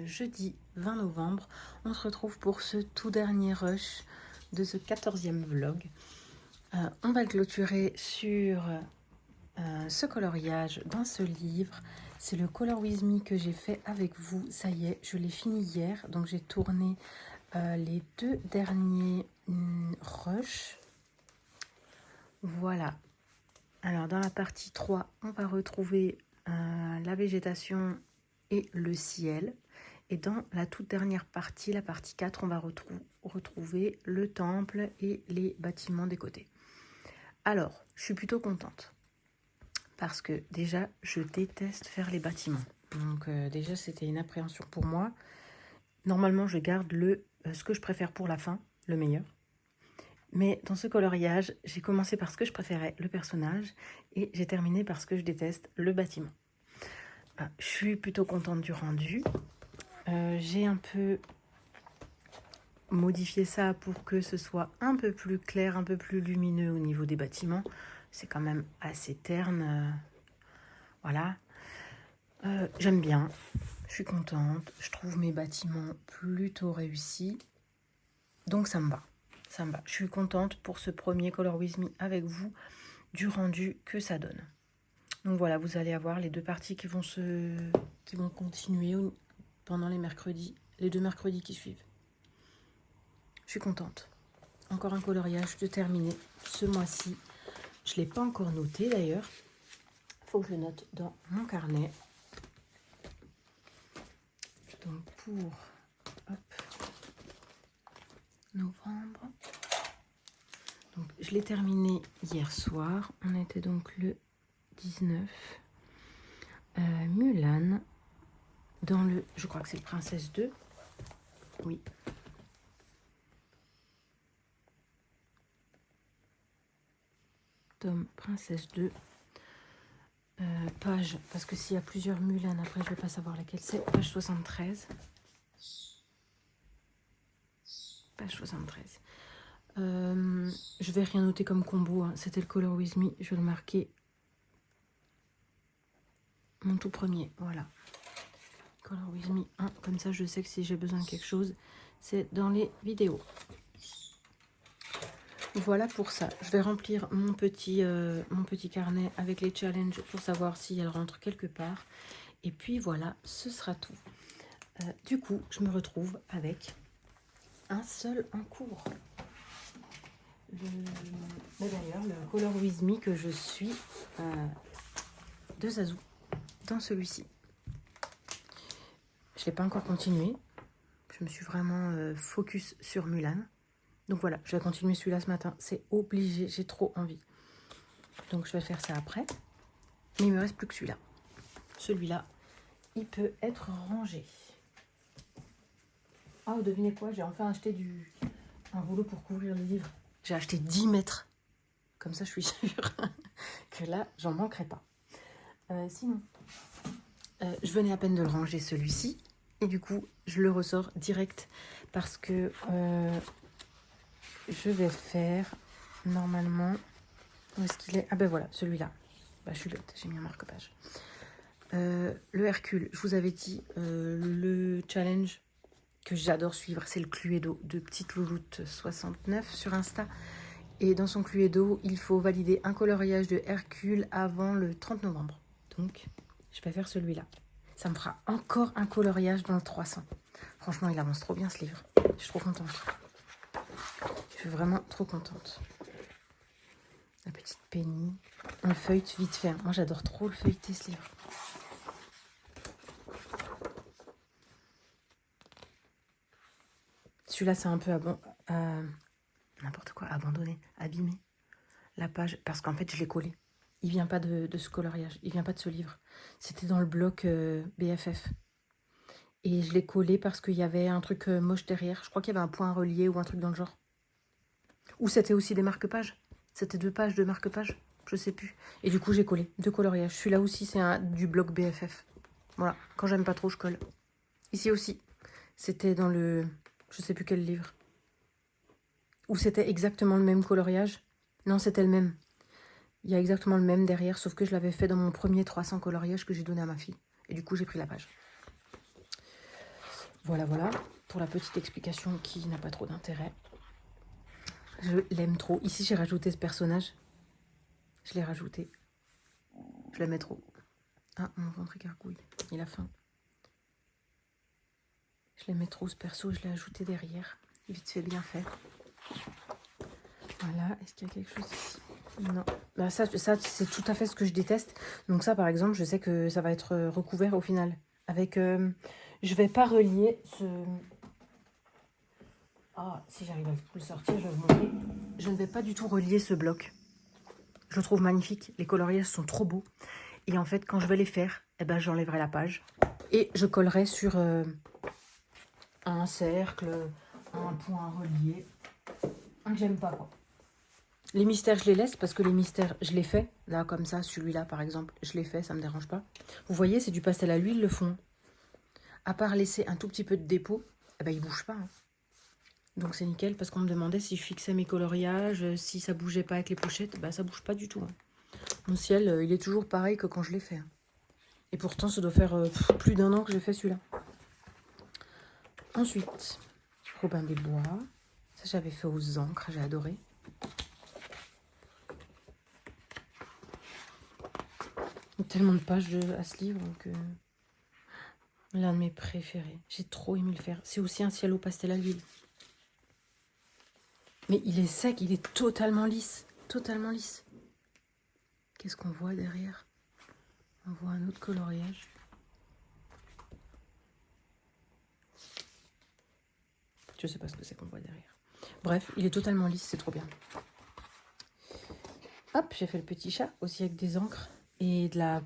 jeudi 20 novembre. On se retrouve pour ce tout dernier rush de ce 14e vlog. On va le clôturer sur ce coloriage dans ce livre. C'est le Color With Me que j'ai fait avec vous. Ça y est, je l'ai fini hier. Donc j'ai tourné les 2 derniers rushs. Voilà. Alors dans la partie 3, on va retrouver la végétation et le ciel. Et dans la toute dernière partie, la partie 4, on va retrouver le temple et les bâtiments des côtés. Alors, je suis plutôt contente. Parce que déjà, je déteste faire les bâtiments. Donc déjà, c'était une appréhension pour moi. Normalement, je garde ce que je préfère pour la fin, le meilleur. Mais dans ce coloriage, j'ai commencé par ce que je préférais, le personnage, et j'ai terminé par ce que je déteste, le bâtiment. Je suis plutôt contente du rendu. J'ai un peu modifié ça pour que ce soit un peu plus clair, un peu plus lumineux au niveau des bâtiments. C'est quand même assez terne. Voilà. J'aime bien. Je suis contente. Je trouve mes bâtiments plutôt réussis. Donc ça me va. Ça me va. Je suis contente pour ce premier Color With Me avec vous du rendu que ça donne. Donc voilà, vous allez avoir les 2 parties qui vont continuer pendant les mercredis, les 2 mercredis qui suivent. Je suis contente. Encore un coloriage de terminé ce mois-ci. Je ne l'ai pas encore noté d'ailleurs. Il faut que je le note dans mon carnet. Donc pour novembre. Donc je l'ai terminé hier soir. On était donc le 19. Mulan. Dans le... Je crois que c'est Princesse 2. Oui. Tome Princesse 2. Page, parce que s'il y a plusieurs Mulan, après je vais pas savoir laquelle c'est. Page 73. Page 73. Je vais rien noter comme combo. Hein. C'était le Color With Me. Je vais le marquer. Mon tout premier. Voilà. Color With Me 1. Comme ça, je sais que si j'ai besoin de quelque chose, c'est dans les vidéos. Voilà pour ça. Je vais remplir mon petit carnet avec les challenges pour savoir si elles rentrent quelque part. Et puis voilà, ce sera tout. Du coup, je me retrouve avec un seul en cours. D'ailleurs, le Color With Me que je suis de Zazu, dans celui-ci. Je ne l'ai pas encore continué. Je me suis vraiment focus sur Mulan. Donc voilà, je vais continuer celui-là ce matin. C'est obligé, j'ai trop envie. Donc je vais faire ça après. Mais il me reste plus que celui-là. Celui-là, il peut être rangé. Ah, devinez quoi? J'ai enfin acheté un rouleau pour couvrir le livre. J'ai acheté 10 mètres. Comme ça, je suis sûre que là, j'en manquerai pas. Sinon, je venais à peine de le ranger celui-ci. Et du coup, je le ressors direct parce que je vais faire normalement... Où est-ce qu'il est? Ah ben voilà, celui-là. Bah, je suis bête, j'ai mis un marque-page. Le Hercule, je vous avais dit, le challenge que j'adore suivre, c'est le Cluedo de Petite Louloute 69 sur Insta. Et dans son Cluedo, il faut valider un coloriage de Hercule avant le 30 novembre. Donc, je vais faire celui-là. Ça me fera encore un coloriage dans le 300. Franchement, il avance trop bien ce livre. Je suis trop contente. Je suis vraiment trop contente. La petite Penny. On le feuillete vite fait. Moi, j'adore trop le feuilleter, ce livre. Celui-là, c'est un peu n'importe quoi, abandonné, abîmé. La page, parce qu'en fait, je l'ai collé. Il vient pas de ce coloriage. Il vient pas de ce livre. C'était dans le bloc BFF. Et je l'ai collé parce qu'il y avait un truc moche derrière. Je crois qu'il y avait un point relié ou un truc dans le genre. Ou c'était aussi des marque-pages. C'était 2 pages de marque-pages. Je sais plus. Et du coup, j'ai collé 2 coloriages. Celui-là aussi, c'est du bloc BFF. Voilà. Quand j'aime pas trop, je colle. Ici aussi. C'était dans le... Je sais plus quel livre. Ou c'était exactement le même coloriage. Non, c'était le même. Il y a exactement le même derrière, sauf que je l'avais fait dans mon premier 300 coloriage que j'ai donné à ma fille. Et du coup, j'ai pris la page. Voilà, voilà, pour la petite explication qui n'a pas trop d'intérêt. Je l'aime trop. Ici, j'ai rajouté ce personnage. Je l'ai rajouté. Je l'aimais trop. Ah, mon ventre écarcouille. Il a faim. Je l'aimais trop, ce perso. Je l'ai ajouté derrière. Vite fait, bien fait. Voilà. Est-ce qu'il y a quelque chose ici? Non. Bah ça c'est tout à fait ce que je déteste. Donc ça, par exemple, je sais que ça va être recouvert au final. Avec... je vais pas relier ce... Ah, si j'arrive à le sortir, je vais vous montrer. Je ne vais pas du tout relier ce bloc. Je le trouve magnifique. Les coloriages sont trop beaux. Et en fait, quand je vais les faire, eh ben, j'enlèverai la page. Et je collerai sur un cercle, un point relié. Un que j'aime pas, quoi. Les mystères, je les laisse parce que les mystères, je les fais. Là, comme ça, celui-là, par exemple, je les fais, ça me dérange pas. Vous voyez, c'est du pastel à l'huile, le fond. À part laisser un tout petit peu de dépôt, eh ben, il bouge pas. Hein. Donc, c'est nickel parce qu'on me demandait si je fixais mes coloriages, si ça bougeait pas avec les pochettes. Bah, ça bouge pas du tout. Hein. Mon ciel, il est toujours pareil que quand je l'ai fait. Hein. Et pourtant, ça doit faire plus d'1 an que j'ai fait celui-là. Ensuite, Robin des Bois. Ça, j'avais fait aux encres, j'ai adoré. Il y a tellement de pages à ce livre que l'un de mes préférés. J'ai trop aimé le faire. C'est aussi un ciel au pastel à l'huile. Mais il est sec, il est totalement lisse. Totalement lisse. Qu'est-ce qu'on voit derrière? On voit un autre coloriage. Je sais pas ce que c'est qu'on voit derrière. Bref, il est totalement lisse, c'est trop bien. Hop, j'ai fait le petit chat aussi avec des encres et de la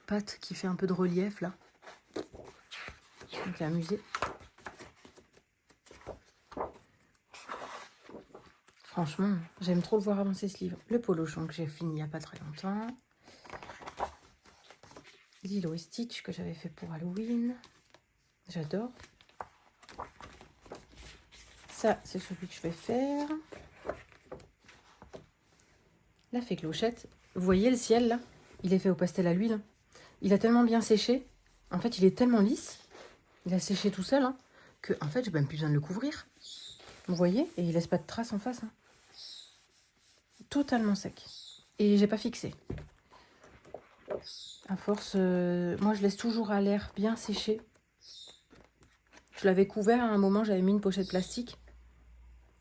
pâte qui fait un peu de relief là. Je m'étais amusée. Franchement, j'aime trop le voir avancer ce livre. Le polochon que j'ai fini il n'y a pas très longtemps. Lilo et Stitch que j'avais fait pour Halloween. J'adore. Ça, c'est celui que je vais faire. La fée Clochette. Vous voyez le ciel là? Il est fait au pastel à l'huile. Il a tellement bien séché En fait, il est tellement lisse, il a séché tout seul, hein, que en fait, j'ai même plus besoin de le couvrir. Vous voyez? Et il laisse pas de traces en face. Hein. Totalement sec. Et j'ai pas fixé. À force, moi je laisse toujours à l'air bien séché. Je l'avais couvert à un moment, j'avais mis une pochette plastique.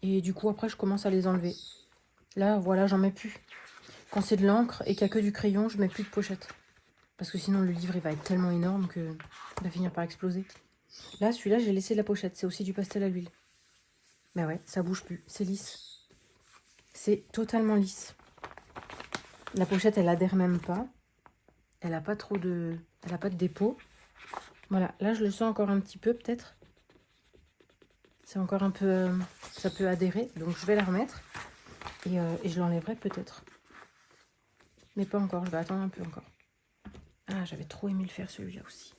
Et du coup, après, je commence à les enlever. Là, voilà, j'en mets plus. Quand c'est de l'encre et qu'il n'y a que du crayon, je mets plus de pochette. Parce que sinon, le livre, il va être tellement énorme qu'il va finir par exploser. Là, celui-là, j'ai laissé la pochette. C'est aussi du pastel à l'huile. Mais ouais, ça bouge plus. C'est lisse. C'est totalement lisse. La pochette, elle adhère même pas. Elle a pas trop de... Elle a pas de dépôt. Voilà, là, je le sens encore un petit peu, peut-être. C'est encore un peu... ça peut adhérer. Donc, je vais la remettre. Et je l'enlèverai peut-être. Mais pas encore. Je vais attendre un peu encore. Ah, j'avais trop aimé le faire, celui-là aussi.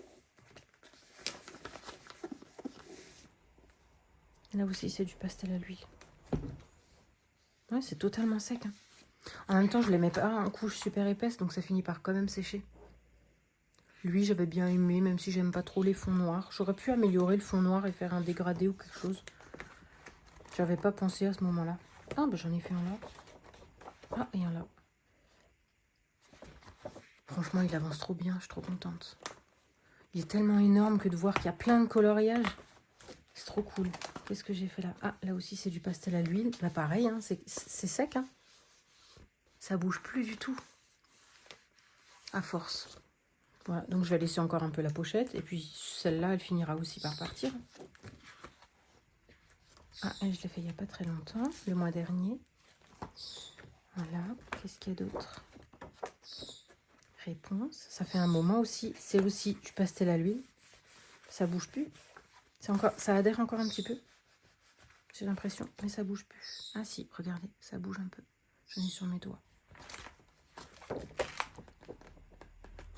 Là aussi, c'est du pastel à l'huile. Ouais, c'est totalement sec. Hein. En même temps, je ne les mets pas en couche super épaisse, donc ça finit par quand même sécher. Lui, j'avais bien aimé, même si j'aime pas trop les fonds noirs. J'aurais pu améliorer le fond noir et faire un dégradé ou quelque chose. J'avais pas pensé à ce moment-là. Ah, bah j'en ai fait un là. Ah, et un là. Franchement, il avance trop bien, je suis trop contente. Il est tellement énorme que de voir qu'il y a plein de coloriages, c'est trop cool. Qu'est-ce que j'ai fait là? Ah, là aussi, c'est du pastel à l'huile. Là, pareil, hein, c'est sec. Hein. Ça bouge plus du tout. À force. Voilà, donc je vais laisser encore un peu la pochette. Et puis celle-là, elle finira aussi par partir. Ah, elle, je l'ai fait il n'y a pas très longtemps, le mois dernier. Voilà, qu'est-ce qu'il y a d'autre? Réponse, ça fait un moment aussi. C'est aussi du pastel à l'huile. Ça bouge plus. Encore, ça adhère encore un petit peu. J'ai l'impression, mais ça bouge plus. Ah si, regardez, ça bouge un peu. J'en ai sur mes doigts.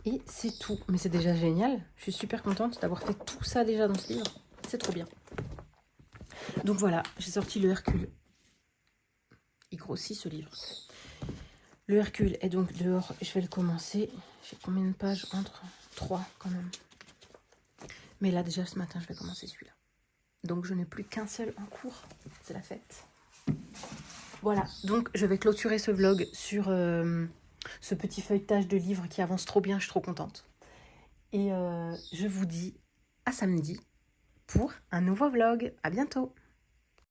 Et c'est tout. Mais c'est déjà génial. Je suis super contente d'avoir fait tout ça déjà dans ce livre. C'est trop bien. Donc voilà, j'ai sorti le Hercule. Il grossit ce livre. Le Hercule est donc dehors. Je vais le commencer. J'ai combien de pages? Entre 3 quand même. Mais là déjà ce matin, je vais commencer celui-là. Donc je n'ai plus qu'un seul en cours. C'est la fête. Voilà, donc je vais clôturer ce vlog sur ce petit feuilletage de livre qui avance trop bien. Je suis trop contente. Et je vous dis à samedi pour un nouveau vlog. À bientôt.